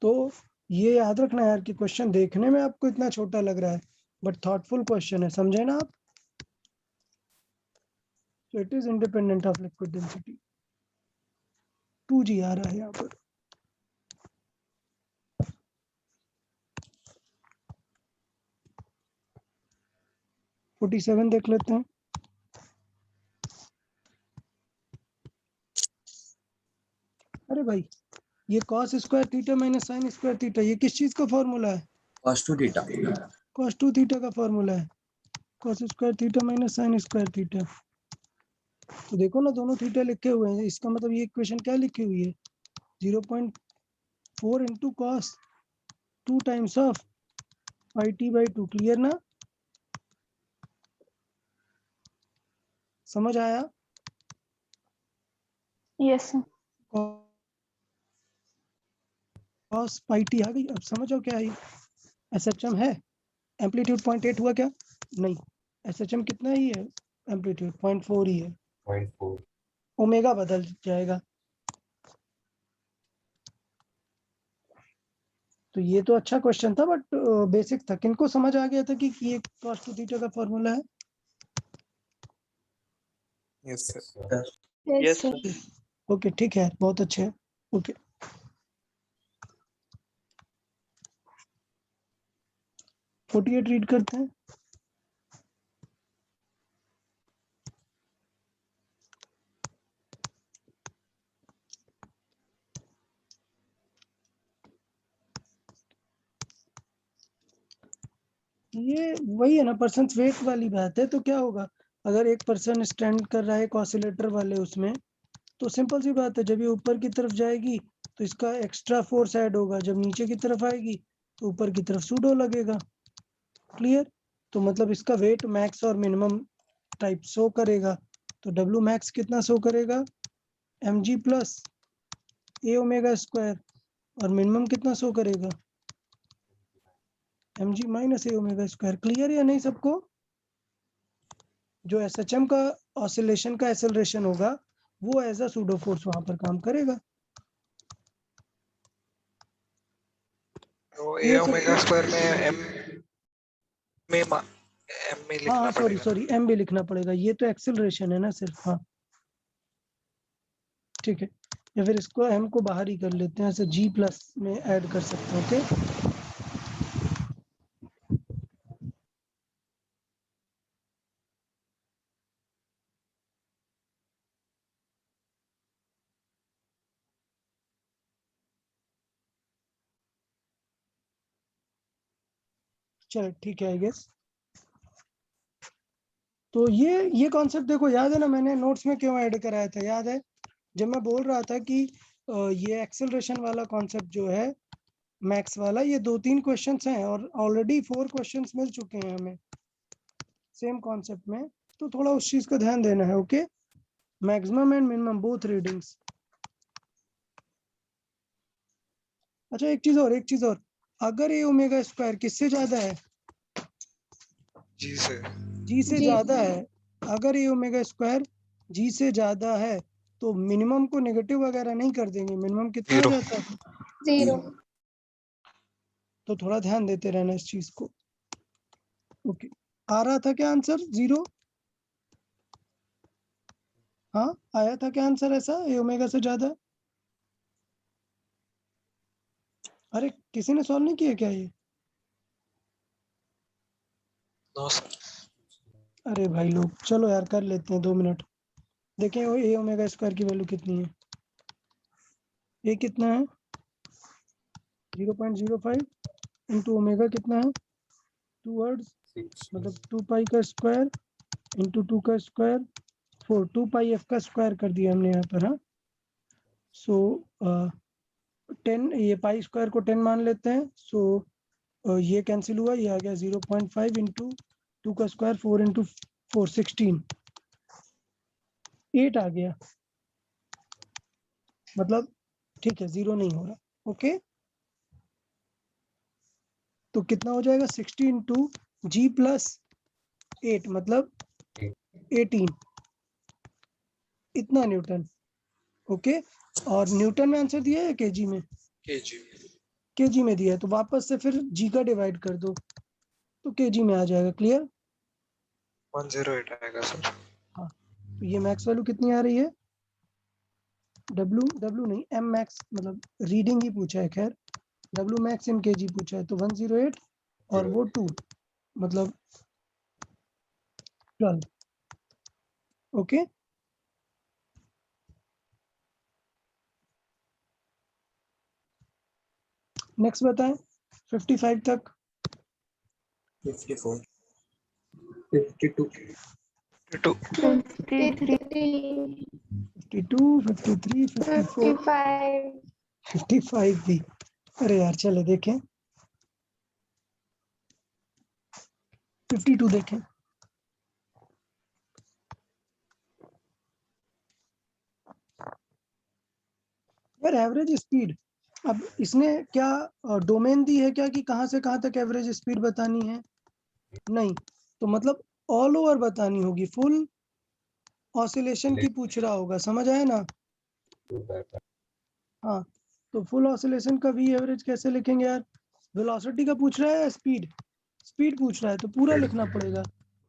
तो ये याद रखना यार कि क्वेश्चन देखने में आपको इतना छोटा लग रहा है बट थॉटफुल क्वेश्चन है, समझे ना आप? So it is independent of liquid density. 2G आ रहा है यहाँ पर। फोर्टी 47 देख लेते हैं। अरे भाई, ये cos square theta minus sine square theta, ये किस चीज का फॉर्मूला है? cos 2 theta. cos 2 थीटा का फॉर्मूला है, cos square theta minus sine square theta. तो देखो ना, दोनों थीटा लिखे हुए हैं, इसका मतलब ये इक्वेशन क्या लिखी हुई है? 0.4 into cos 2 times of pi t by 2। Clear ना? समझ आया? Yes, sir. Cos pi t आ गई। अब समझो क्या है? SHM है, एम्पलीट्यूड 0.8 हुआ क्या? नहीं, SHM कितना ही है? एम्पलीट्यूड 0.4 ही है। 0.4 ओमेगा बदल जाएगा। तो ये तो अच्छा क्वेश्चन था बट बेसिक था। किनको समझ आ गया था कि ये cos 2 थीटा का फॉर्मूला है? Yes sir. sir. Yes, sir. Okay ठीक है, बहुत अच्छे है। ओके, 48 रीड करते हैं। ये वही है ना, पर्सन वेट वाली बात है। तो क्या होगा अगर एक पर्सन स्टैंड कर रहा है एक ऑसिलेटर वाले उसमें, तो सिंपल सी बात है, जब ये ऊपर की तरफ जाएगी तो इसका एक्स्ट्रा फोर्स ऐड होगा, जब नीचे की तरफ आएगी तो ऊपर की तरफ सूडो लगेगा। क्लियर? तो मतलब इसका वेट मैक्स और मिनिमम टाइप शो करेगा। तो डब्ल्यू मैक्स कितना शो करेगा? mg प्लस ए ओमेगा स्क्वायर, और मिनिमम कितना शो करेगा? mg minus a omega square. Clear या नहीं सबको? जो SHM का ऑसिलेशन का एक्सेलरेशन होगा वो एज अ सूडो फोर्स वहां पर काम करेगा। तो ये ए सब ओमेगा स्क्वायर में में एम में लिखना हाँ सॉरी पड़ेगा। सॉरी, m भी लिखना पड़ेगा, ये तो एक्सेलरेशन है ना सिर्फ। हाँ ठीक है, या फिर इसको m को बाहर ही कर लेते हैं, ऐसे g प्लस में ऐड कर सकते हैं। ओके, चलो ठीक है आई गेस। तो ये कॉन्सेप्ट देखो याद है ना, मैंने नोट्स में क्यों ऐड कराया था, याद है जब मैं बोल रहा था कि ये एक्सेलरेशन वाला कॉन्सेप्ट जो है मैक्स वाला, ये 2-3 क्वेश्चंस हैं और ऑलरेडी 4 क्वेश्चंस मिल चुके हैं हमें सेम कॉन्सेप्ट में, तो थोड़ा उस चीज का ध्यान देना है। Okay, maximum and minimum both readings. अच्छा एक चीज और, अगर ये ओमेगा स्क्वायर किससे ज्यादा है, जी से। जी से जी। ज्यादा है, अगर ये ओमेगा स्क्वायर जी से ज्यादा है तो मिनिमम को नेगेटिव वगैरह नहीं कर देंगे, मिनिमम कितना आ 0। जाता है, 0। तो थोड़ा ध्यान देते रहना इस चीज को। ओके, आ रहा था क्या आंसर 0? हाँ आया था क्या आंसर ऐसा, ये ओमेगा से ज्यादा है? अरे किसी ने सॉल्व नहीं किया क्या ये? No sir. अरे भाई लोग चलो यार कर लेते हैं 2 मिनट। देखें ए ओमेगा स्क्वायर की वैल्यू कितनी है, ए कितना है 0.05 इंटू ओमेगा कितना है 2 वर्ड्स, 6 मतलब 2 पाई का स्क्वायर इंटू 2 का स्क्वायर 4, 2 पाई एफ का स्क्वायर कर दिया हमने यहाँ पर। हाँ सो 10, ये पाई स्क्वायर को 10 मान लेते हैं। सो ये कैंसिल हुआ, ये आ गया 0.5 इंटू 2 का स्क्वायर 4 इंटू 4 16, 8 आ गया, मतलब ठीक है 0 नहीं हो रहा। ओके तो कितना हो जाएगा 60 इंटू जी प्लस 8 मतलब 18, इतना न्यूटन। ओके और न्यूटन में आंसर दिया है केजी में, केजी। केजी में दिया है तो वापस से फिर जी का डिवाइड कर दो तो केजी में आ जाएगा। क्लियर? 108 आएगा सर। हाँ तो ये मैक्स वैल्यू कितनी आ रही है, डब्ल्यू नहीं एम मैक्स, मतलब रीडिंग ही पूछा है, खैर डब्ल्यू मैक्स इन केजी पूछा है तो 108 और वो 2 मतलब 12। ओके नेक्स्ट बताएं 55 तक। 54 52 2। 53 52 53 54 55 55 भी, अरे यार चले देखें 52 देखें। यार एवरेज स्पीड, अब इसने क्या डोमेन दी है क्या कि कहाँ से कहाँ तक एवरेज स्पीड बतानी है, नहीं तो मतलब ऑल ओवर बतानी होगी, फुल ऑसिलेशन की पूछ रहा होगा, समझ आया ना? हाँ तो फुल ऑसिलेशन का वी एवरेज कैसे लिखेंगे यार, वेलोसिटी का पूछ रहा है, स्पीड स्पीड पूछ रहा है तो पूरा लिखना पड़ेगा,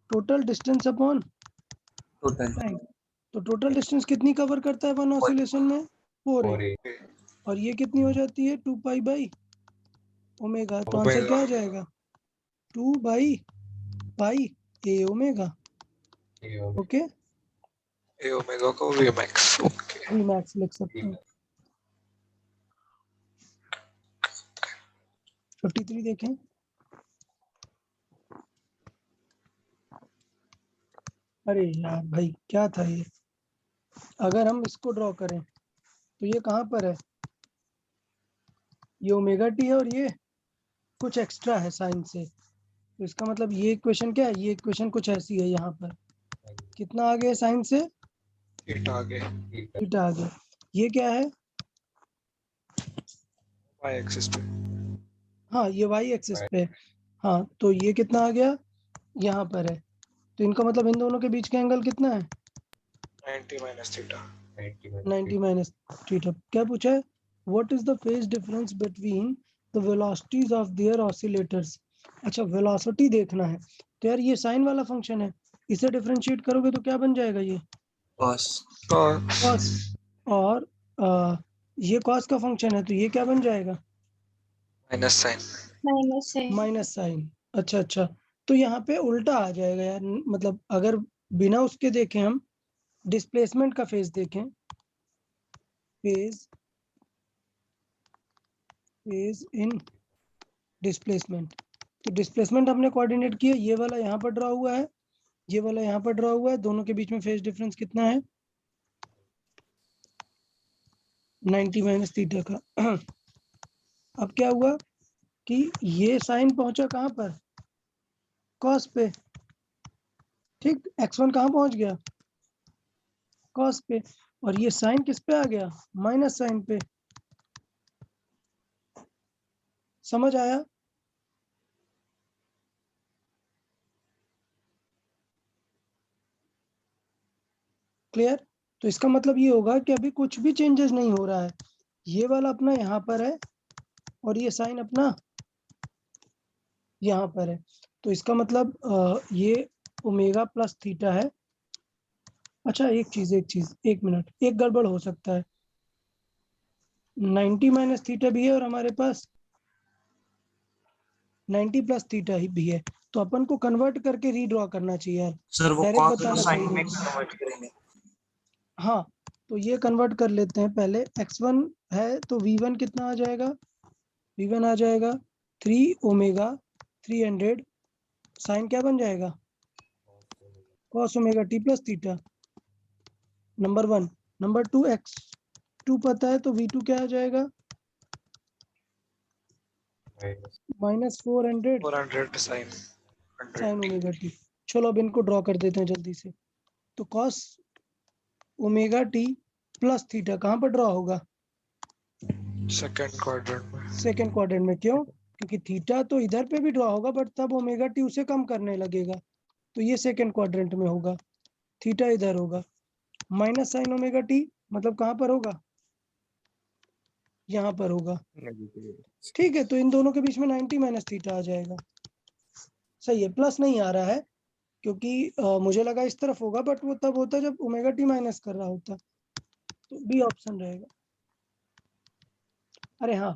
total distance upon total time. तो टोटल डिस्टेंस कितनी कवर करता है वन ऑसिलेशन में, 4a, और ये कितनी हो जाती है 2 पाई बाई ओमेगा, तो आंसर क्या आ जाएगा 2 by pi A omega. Okay A omega को V max. Okay. V max लिख सकते हैं। 53 देखें, अरे यार भाई क्या था ये, अगर हम इसको ड्रॉ करें तो ये कहाँ पर है, ये ओमेगा टी है और ये कुछ एक्स्ट्रा है साइन से, तो इसका मतलब ये इक्वेशन क्या है, ये इक्वेशन कुछ ऐसी है, यहाँ पर कितना आ गया साइन से 8 आगे। थीटा आ गया, ये क्या है, वाई एक्सिस पे। हाँ ये वाई एक्सिस पे, हाँ तो ये कितना आ गया यहाँ पर है, तो इनका मतलब इन दोनों के बीच का एंगल कितना है 90 माइनस थीटा। 90 minus theta. क्या पूछा है, what is the phase difference between the velocities of their oscillators. अच्छा वेलोसिटी देखना है, तो यार ये साइन वाला फंक्शन है, इसे डिफरेंशिएट करोगे तो क्या बन जाएगा ये cos कॉस, और ये कॉस का फंक्शन है तो ये क्या बन जाएगा माइनस साइन। माइनस है। Minus sine. अच्छा अच्छा तो यहाँ पे उल्टा आ जाएगा यार, मतलब अगर बिना उसके देखें हम डिस्प्लेसमेंट का फेज देखें, फेज फेज इन डिस्प्लेसमेंट, तो डिस्प्लेसमेंट हमने कोऑर्डिनेट किया, ये वाला यहाँ पर ड्रॉ हुआ है, ये वाला यहाँ पर ड्रॉ हुआ है, दोनों के बीच में फेज डिफरेंस कितना है 90 माइनस थीटा का। अब क्या हुआ कि ये साइन पहुंचा कहाँ पर कॉस पे, ठीक, x1 कहाँ पहुंच गया कॉस पे, और ये साइन किस पे आ गया माइनस साइन पे। समझ आया? क्लियर? तो इसका मतलब ये होगा कि अभी कुछ भी चेंजेस नहीं हो रहा है, ये वाला अपना यहाँ पर है और ये साइन अपना यहाँ पर है। तो इसका मतलब ये ओमेगा प्लस थीटा है। अच्छा एक चीज एक मिनट, एक गड़बड़ हो सकता है, 90 माइनस थीटा भी है और हमारे पास 90 प्लस थीटा ही भी है, तो अपन को कन्वर्ट करके रीड्रॉ करना चाहिए यार, सर वो डायरेक्ट कॉस बताना को सही साइन में नहीं। कन्वर्ट करेंगे। हाँ तो ये कन्वर्ट कर लेते हैं पहले, x1 है तो v1 कितना आ जाएगा, v1 आ जाएगा 3 ओमेगा 300 साइन क्या बन जाएगा cos omega t plus theta, number 1। Number 2 x2 पता है तो v2 क्या आ जाएगा माइनस 400 साइन ओमेगा टी। चलो अब इनको ड्रॉ कर देते हैं जल्दी से। तो cos omega t plus theta कहाँ पर ड्रॉ होगा सेकंड क्वाड्रेंट में। सेकेंड क्वाड्रेंट में। क्यों? क्योंकि थीटा तो इधर पे भी ड्रॉ होगा बट तब ओमेगा टी उसे कम करने लगेगा, तो ये सेकेंड क्वाड्रेंट में होगा, थीटा इधर होगा। माइनस साइन ओमेगा टी मतलब कहाँ पर होगा यहाँ पर होगा, ठीक है। तो इन दोनों के बीच में 90 माइनस थीटा आ जाएगा, सही है। प्लस नहीं आ रहा है क्योंकि मुझे लगा इस तरफ होगा, बट वो तब होता जब ओमेगा टी माइनस कर रहा होता, तो बी ऑप्शन रहेगा। अरे हाँ,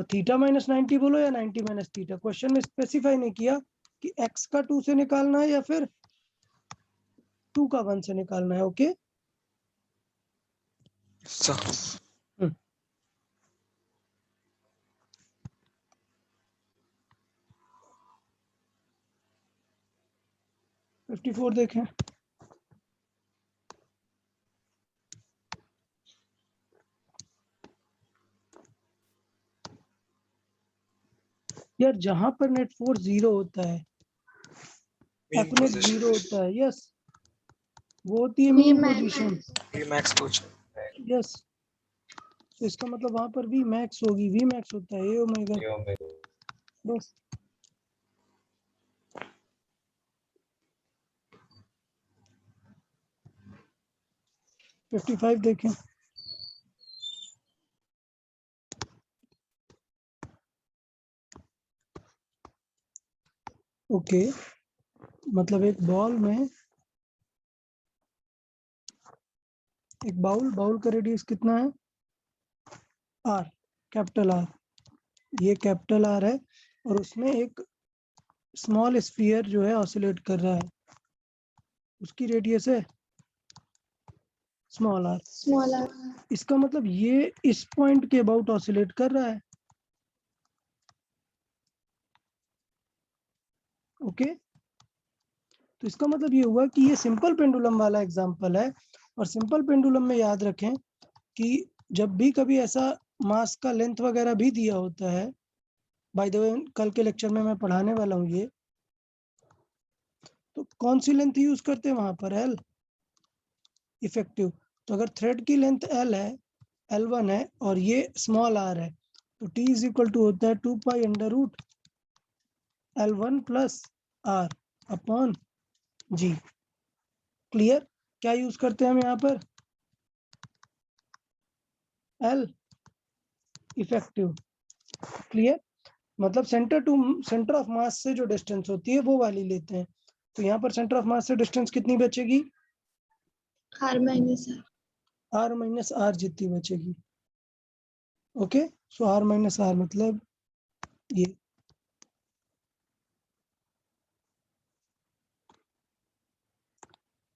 थीटा माइनस 90 बोलो या 90 माइनस थीटा, क्वेश्चन में स्पेसिफाई नहीं किया कि x का 2 से निकालना है या फिर 2 का 1 से निकालना है। ओके सर 54 देखें। यार जहां पर नेट फोर्स 0 होता है, एफ नेट 0 होता है, यस वो होती है मीन पोजीशन, मैक्स पूछ यस। तो इसका मतलब वहां पर वी मैक्स होगी, वी मैक्स होता है ए ओमेगा, बस। । 55 देखें। ओके मतलब एक बॉल में एक बाउल का रेडियस कितना है आर, कैपिटल आर, ये कैपिटल आर है और उसमें एक स्मॉल स्फीयर जो है ऑसिलेट कर रहा है, उसकी रेडियस है स्मॉल आर। इसका मतलब ये इस पॉइंट के अबाउट ऑसिलेट कर रहा है, ओके। तो इसका मतलब ये हुआ कि ये सिंपल पेंडुलम वाला एग्जांपल है, और सिंपल पेंडुलम में याद रखें कि जब भी कभी ऐसा मास का लेंथ वगैरह भी दिया होता है, बाय द वे कल के लेक्चर में मैं पढ़ाने वाला हूँ ये, तो कौन सी लेंथ यूज करते हैं वहां पर एल इफेक्टिव। तो अगर थ्रेड की लेंथ एल है, L1 है और ये स्मॉल r है, तो T इज इक्वल टू होता है 2 पाई under root L1 plus R upon G। Clear? क्या यूज करते हैं हम यहाँ पर L इफेक्टिव। क्लियर? मतलब सेंटर ऑफ मास से जो डिस्टेंस होती है वो वाली लेते हैं। तो यहाँ पर सेंटर ऑफ मास से डिस्टेंस कितनी बचेगी R माइनस R जितनी बचेगी, ओके। सो R माइनस R मतलब ये,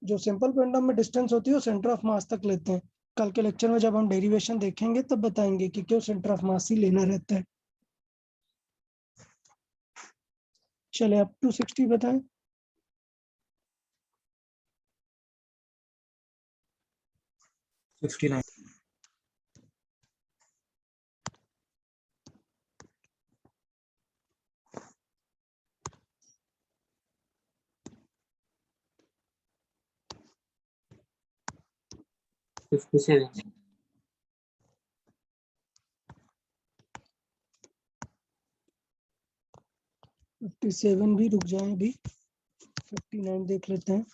जो सिंपल पेंडुलम में डिस्टेंस होती है वो सेंटर ऑफ मास तक लेते हैं। कल के लेक्चर में जब हम डेरिवेशन देखेंगे तब बताएंगे कि क्यों सेंटर ऑफ मास ही लेना रहता है। चले अप टू 60 बताएं। 59. 57. 57 भी रुक जाए, अभी 59 देख लेते हैं।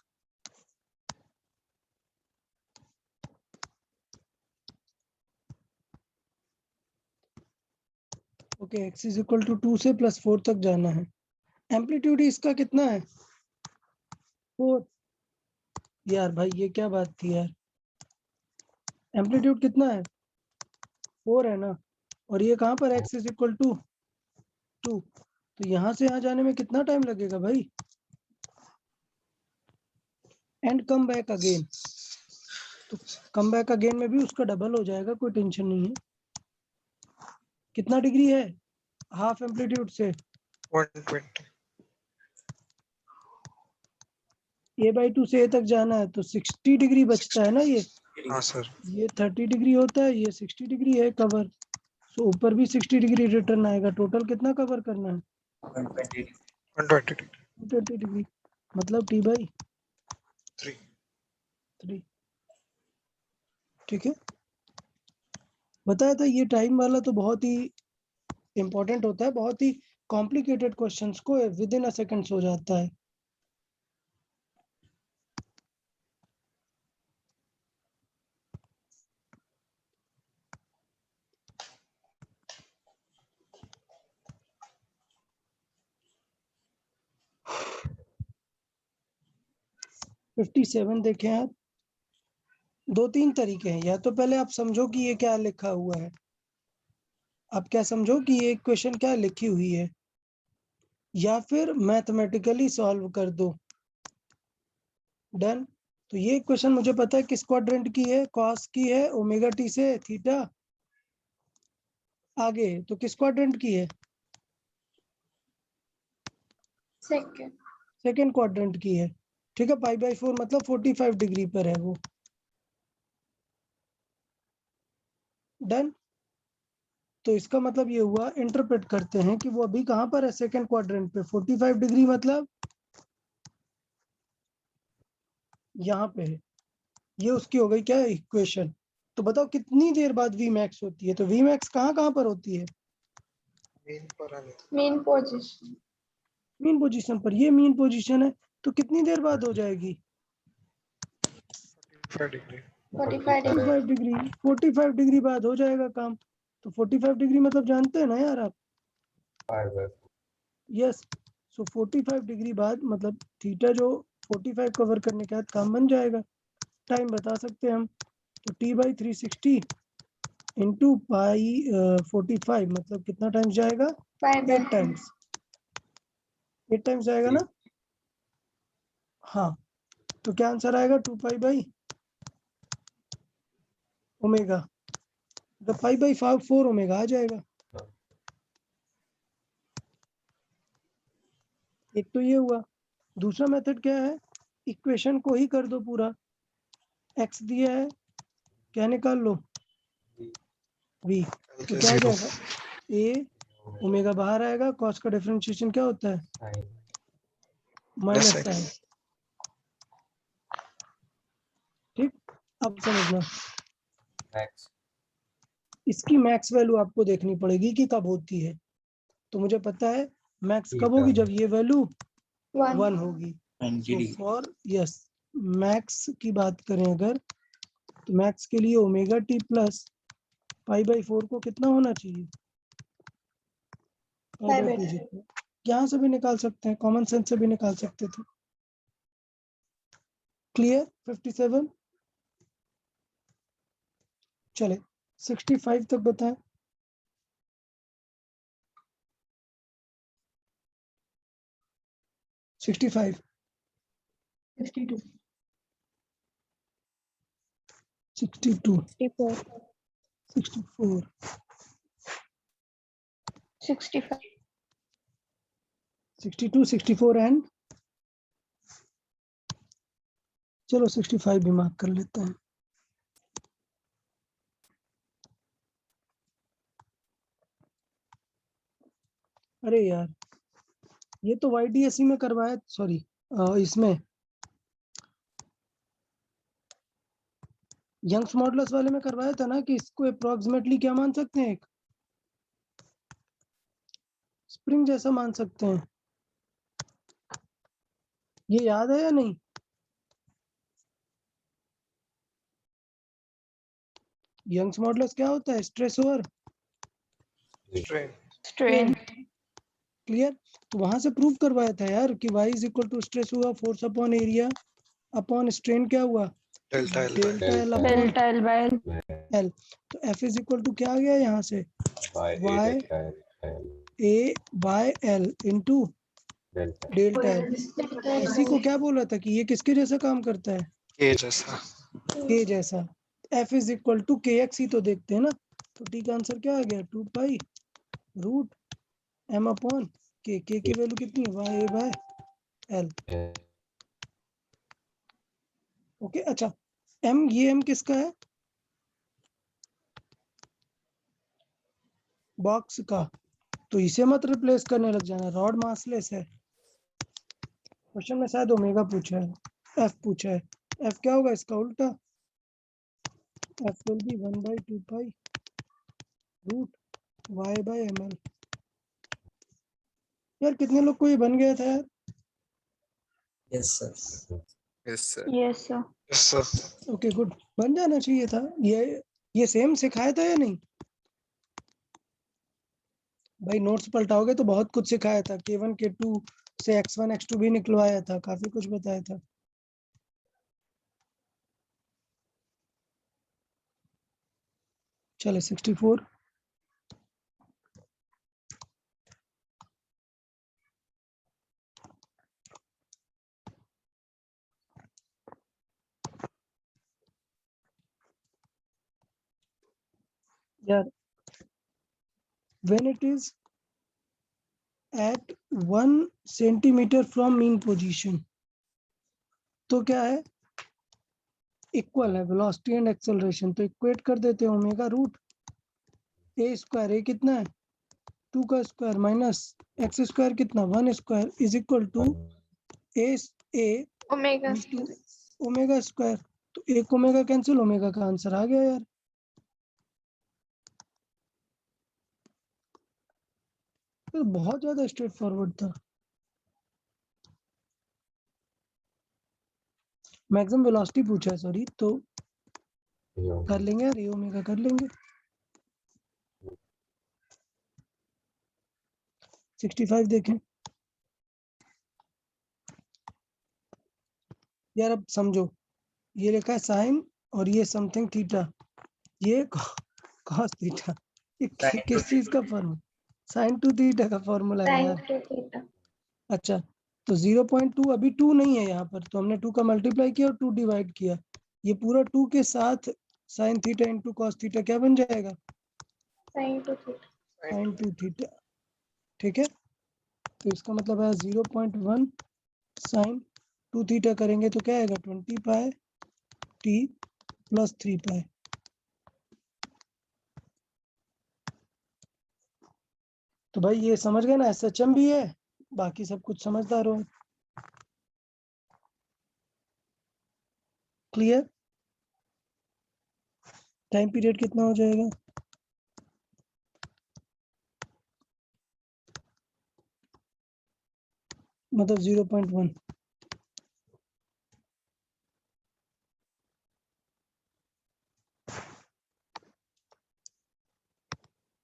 Okay, x is equal to 2 से +4 तक जाना है। एम्पलीट्यूड इसका कितना है? 4। यार भाई ये क्या बात थी यार, एम्पलीट्यूड कितना है? 4 है ना, और ये कहाँ पर x इज इक्वल टू 2, तो यहाँ से यहाँ जाने में कितना टाइम लगेगा भाई? एंड कम बैक अगेन, तो कम बैक अगेन में भी उसका डबल हो जाएगा, कोई टेंशन नहीं है। कितना डिग्री है हाफ एम्पलीट्यूड से? 120. a/2 से a तक जाना है तो 60 डिग्री बचता है ना। हाँ सर. ये 30 डिग्री होता है, ये 60 डिग्री है कवर, तो ऊपर भी 60 डिग्री रिटर्न आएगा। टोटल कितना कवर करना है? 120. 120. 20 डिग्री, मतलब t/3। 3. ठीक है, बताया था ये टाइम वाला तो बहुत ही इंपॉर्टेंट होता है, बहुत ही कॉम्प्लिकेटेड क्वेश्चंस को विद इन अ सेकंड्स हो जाता है। $57 देखें आप, 2-3 तरीके हैं। या तो पहले आप समझो कि ये क्या लिखा हुआ है, आप क्या समझो कि ये क्वेश्चन क्या लिखी हुई है, या फिर मैथमेटिकली सॉल्व कर दो। डन। तो ये क्वेश्चन मुझे पता है किस क्वाड्रेंट की है, कॉस की है, ओमेगा टी से थीटा। आगे तो किस क्वाड्रेंट की है? सेकंड क्वाड्रेंट की है। ठीक है, π/4 मतलब 45 डिग्री पर है वो। डन। तो इसका मतलब ये हुआ, इंटरप्रेट करते हैं कि वो अभी कहां पर है? सेकंड क्वाड्रेंट पे। 45 डिग्री मतलब यहाँ पे है। ये उसकी हो गई क्या इक्वेशन। तो बताओ कितनी देर बाद वी मैक्स होती है? तो वी मैक्स कहाँ पर होती है? Main position. मीन पोजीशन पर। ये मीन पोजीशन है, तो कितनी देर बाद हो जाएगी? 45 डिग्री. 45 डिग्री। 45 डिग्री बाद हो जाएगा काम। तो 45 डिग्री मतलब जानते हैं ना यार आप? 5/4. यस। सो 45 डिग्री बाद मतलब थीटा जो 45 कवर करने के बाद काम बन जाएगा। टाइम बता सकते हैं हम, तो t/360 इंटू π/45 मतलब कितना टाइम्स जाएगा? 8 टाइम्स। 8 टाइम्स जाएगा ना। हाँ, तो क्या आंसर आएगा? 2π/ω, तो π/4 ओमेगा आ जाएगा। एक तो ये हुआ। दूसरा मेथड क्या है? इक्वेशन को ही कर दो पूरा। x दिया है, क्या निकाल लो? v। तो क्या आ Zero. जाएगा? a ओमेगा बाहर आएगा, cos का डिफरेंशिएशन क्या होता है? Sin. Minus Plus sine. ठीक, अब समझना, Max. इसकी मैक्स वैल्यू आपको देखनी पड़ेगी कि कब होती है। तो मुझे पता है मैक्स कब होगी, जब ये वैल्यू 1 होगी। 90 degree. फॉर यस, मैक्स की बात करें अगर, तो मैक्स के लिए ओमेगा टी प्लस π/4 को कितना होना चाहिए? π/2 जितना। यहाँ से भी निकाल सकते हैं, कॉमन सेंस से भी निकाल सकते थे। क्लियर? 57। चले 65 तक बताएं। 65 62 62 64 64 65 62, 64 एंड चलो 65 भी मार्क कर लेते हैं। अरे यार ये तो YDSE में करवाया, सॉरी इसमें यंग्स मॉडुलस वाले में करवाया था ना कि इसको अप्रोक्सीमेटली क्या मान सकते हैं, एक स्प्रिंग जैसा मान सकते हैं। ये याद है या नहीं? यंग्स मॉडुलस क्या होता है? Stress over strain. Strain. Clear. तो वहां से प्रूव करवाया था यार कि y is equal to stress हुआ force upon area upon strain क्या हुआ, delta L delta L upon Delta L by L. L. तो F इज इक्वल टू क्या आ गया यहाँ से, by y A delta L a by L into delta. Delta L. इसी को क्या बोला था कि ये किसके जैसा काम करता है, के जैसा। k जैसा। F इज इक्वल टू के एक्स ही तो देखते हैं ना। तो टी का आंसर क्या आ गया, 2 pi root m upon k। k की वैल्यू कितनी है, y a by l. Okay अच्छा m, ये m किसका है, बॉक्स का। तो इसे मत रिप्लेस करने लग जाना, रॉड मासलेस है। क्वेश्चन में शायद ओमेगा पूछा है, f पूछा है। f क्या होगा इसका उल्टा, f will be 1 by 2 pi root y by ml। यार कितने लोग को ये बन गया था यार? Yes, sir. Yes sir. Yes, sir. Yes sir. Okay good, बन जाना चाहिए था। ये सेम सिखाया था या नहीं भाई? नोट्स पलटाओगे तो बहुत कुछ सिखाया था, k1 k2 से x1 x2 भी निकलवाया था, काफी कुछ बताया था। चले 64। यार when it is at 1 centimeter from mean position, तो क्या है, इक्वल है वेलोसिटी एंड एक्सेलरेशन। तो इक्वेट कर देते हैं ओमेगा रूट ए स्क्वायर, ए कितना है 2 का स्क्वायर माइनस एक्स स्क्वायर कितना 1 square is equal to a omega into omega square. तो एक ओमेगा कैंसिल, ओमेगा का आंसर आ गया यार। तो बहुत ज्यादा स्ट्रेट फॉरवर्ड था। मैक्सिमम वेलोसिटी पूछा है सॉरी, तो कर लेंगे यार, ये ओमेगा कर लेंगे। 65 देखें यार, अब समझो ये लिखा है साइन और ये समथिंग थीटा, ये कॉस थीटा, ये किस चीज का फॉर्मूला, साइन टू थीटा का फॉर्मूला है यार। sin 2 theta. अच्छा तो 0.2 अभी 2 नहीं है यहाँ पर, तो हमने 2 का मल्टीप्लाई किया और 2 डिवाइड किया। ये पूरा 2 के साथ sine theta into cos theta क्या बन जाएगा, sin 2 थीटा। Sign 2 theta. ठीक है, तो इसका मतलब है 0.1 साइन 2 थीटा करेंगे तो क्या आएगा 20 पाई टी प्लस 3 पाई। तो भाई ये समझ गए ना, SHM भी है, बाकी सब कुछ समझदार हो। क्लियर। टाइम पीरियड कितना हो जाएगा, मतलब 0.1।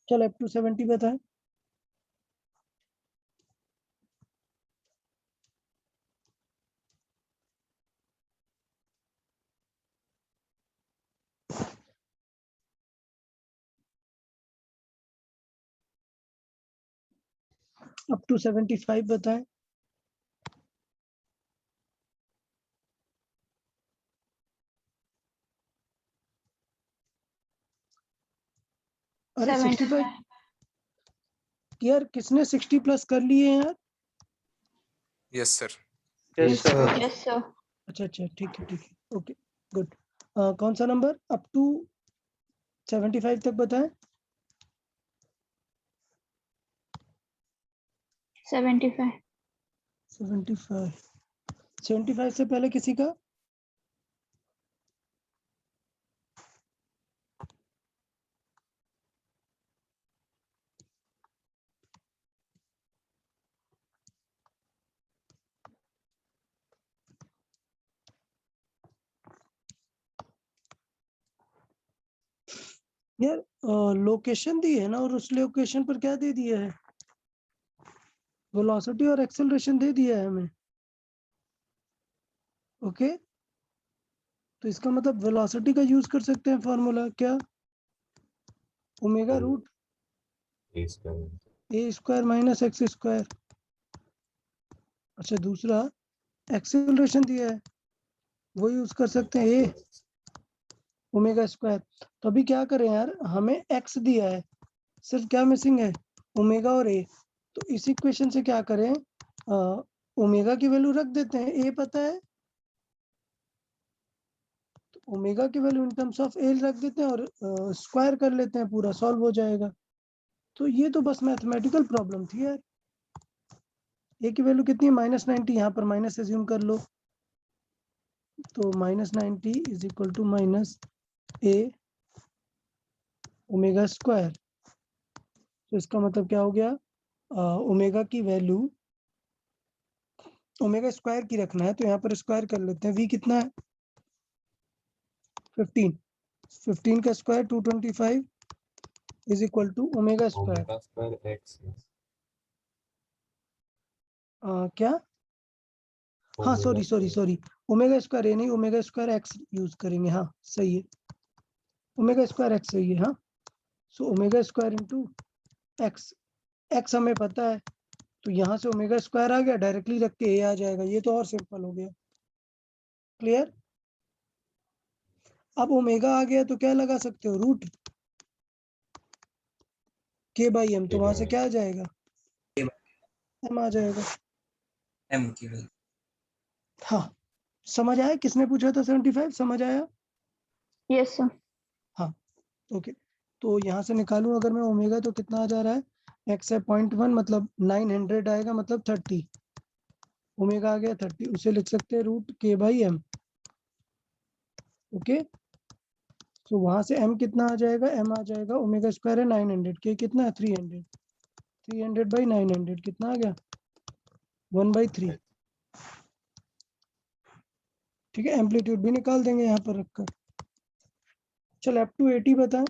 चल up to 70 बताएं। up to 75 बताएं। अरे 65 यार, किसने 60 प्लस कर लिए हैं यार? Yes, sir. Yes, sir. Yes, sir. अच्छा अच्छा, ठीक है ओके गुड। कौन सा नंबर? अप टू 75 तक बताएं। 75. 75 से पहले किसी का? यार लोकेशन दी है ना, और उस लोकेशन पर क्या दे दिया है? वेलोसिटी और एक्सेलरेशन दे दिया है हमें। ओके, तो इसका मतलब वेलोसिटी का यूज कर सकते हैं फॉर्मूला क्या? Omega root A square. A square minus x square. अच्छा, दूसरा एक्सेलरेशन दिया है, वो यूज कर सकते हैं ए ओमेगा स्क्वायर। तो अभी क्या करें यार, हमें एक्स दिया है, सिर्फ क्या मिसिंग है? ओमेगा और ए। तो इस इक्वेशन से क्या करें, ओमेगा की वैल्यू रख देते हैं, ए पता है तो ओमेगा की वैल्यू इन टर्म्स ऑफ ए रख देते हैं और स्क्वायर कर लेते हैं, पूरा सॉल्व हो जाएगा। तो ये तो बस मैथमेटिकल प्रॉब्लम थी यार। ए की वैल्यू कितनी है? -90, यहाँ पर माइनस एज्यूम कर लो, तो -90 is equal to minus a omega square. तो इसका मतलब क्या हो गया, ओमेगा की वैल्यू ओमेगा स्क्वायर की रखना है, तो यहाँ पर स्क्वायर कर लेते हैं। वी कितना है? 15 का square 225 is equal to omega square. Omega square x. क्या? हाँ Omega sorry, omega square a नहीं, ओमेगा स्क्वायर एक्स यूज करेंगे। हाँ सही है, ओमेगा स्क्वायर एक्स सही है। हाँ, so omega square into x, x हमें पता है, तो यहाँ से ओमेगा स्क्वायर आ गया, डायरेक्टली रख के ए आ जाएगा। ये तो और सिंपल हो गया। क्लियर? अब ओमेगा आ गया तो क्या लगा सकते हो? रूट के बाई एम, तो वहां से क्या आ जाएगा? एम आ जाएगा। M की वैल्यू। हाँ, समझ आया? किसने पूछा था 75? समझ आया? Yes, sir. हाँ ओके। तो यहाँ से निकालूं अगर मैं ओमेगा, तो कितना आ जा रहा है? एक्स है 0.1, मतलब 900 आएगा, मतलब 30। ओमेगा आ गया 30, उसे लिख सकते हैं रूट के बाई एम। ओके, तो वहां से m कितना आ जाएगा? m आ जाएगा, ओमेगा स्क्वायर है 900, के कितना है? 300, 300 बाई 900 कितना आ गया? 1/3। ठीक है, एम्पलीट्यूड भी निकाल देंगे यहाँ पर रखकर। चल अप टू 80 बताएं।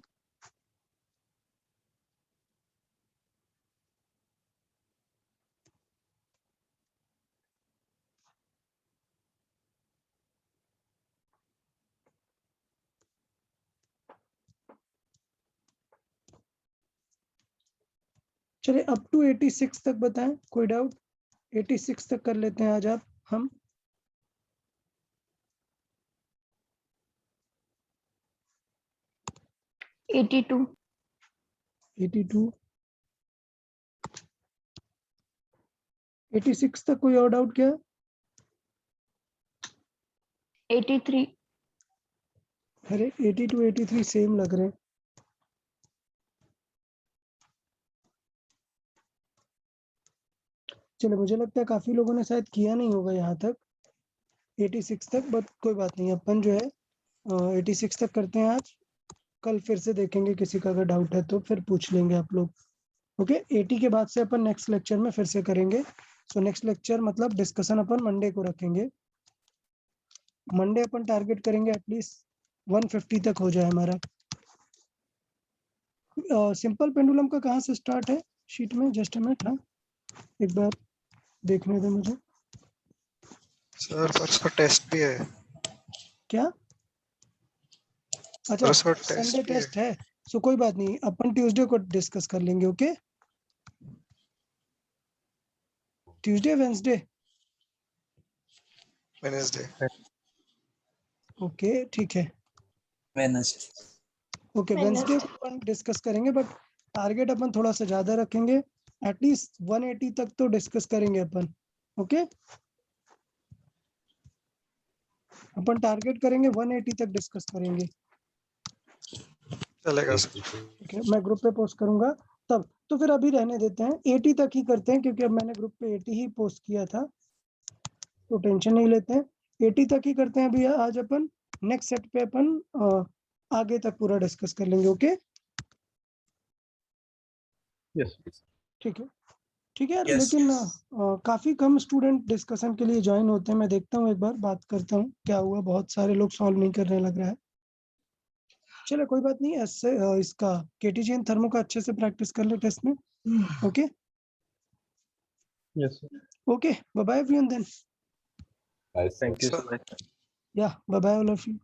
चलिए अप टू 86 तक बताएं, कोई डाउट? 86 तक कर लेते हैं आज हम। $82. 82, 86 तक कोई और डाउट क्या? 83. अरे 82 83 सेम लग रहे हैं। चलो, मुझे लगता है काफी लोगों ने शायद किया नहीं होगा यहाँ तक 86 तक, बट कोई बात नहीं, अपन जो है 86 तक करते हैं आज। कल फिर से देखेंगे, किसी का अगर डाउट है तो फिर पूछ लेंगे आप लोग। ओके, 80 के बाद से अपन नेक्स्ट लेक्चर में फिर से करेंगे। सो नेक्स्ट लेक्चर मतलब डिस्कशन अपन मंडे को रखेंगे। मंडे अपन टारगेट करेंगे एटलीस्ट 150 तक हो जाए हमारा। सिंपल पेंडुलम का कहाँ से स्टार्ट है शीट में? जस्ट अ मिनट, हाँ एक बार देखने दे मुझे। सर परसों टेस्ट भी है। क्या? अच्छा, परसों संडे टेस्ट भी है। टेस्ट है, सो कोई बात नहीं, अपन ट्यूसडे को डिस्कस कर लेंगे। Okay, Tuesday Wednesday? Wednesday. Okay ठीक है, वेडनेसडे। ओके वेंसडे को अपन डिस्कस करेंगे, बट टारगेट अपन थोड़ा सा ज्यादा रखेंगे, एटलीस्ट 180 तक तो डिस्कस करेंगे अपन। ओके अपन टारगेट करेंगे 180 तक डिस्कस करेंगे। चलेगा सर। ठीक है, मैं ग्रुप पे पोस्ट करूंगा तब। तो फिर अभी रहने देते हैं, 80 तक ही करते हैं क्योंकि अब मैंने ग्रुप पे 80 ही पोस्ट किया था, तो टेंशन नहीं लेते हैं। 80 तक ही करते हैं अभी आज अपन। नेक्स्ट सेट पे अपन आगे तक पूरा डिस्कस कर लेंगे। ओके यस ठीक है ठीक है यार। Yes, लेकिन yes. काफी कम स्टूडेंट डिस्कशन के लिए ज्वाइन होते हैं। मैं देखता हूँ, एक बार बात करता हूँ क्या हुआ। बहुत सारे लोग सॉल्व नहीं करने लग रहा है। चलो कोई बात नहीं, ऐसे इसका केटीजी एंड थर्मो का अच्छे से प्रैक्टिस कर ले टेस्ट में। Okay yes okay, bye bye everyone then. Bye, sir. Thank you Sir. So much. या bye bye all of you.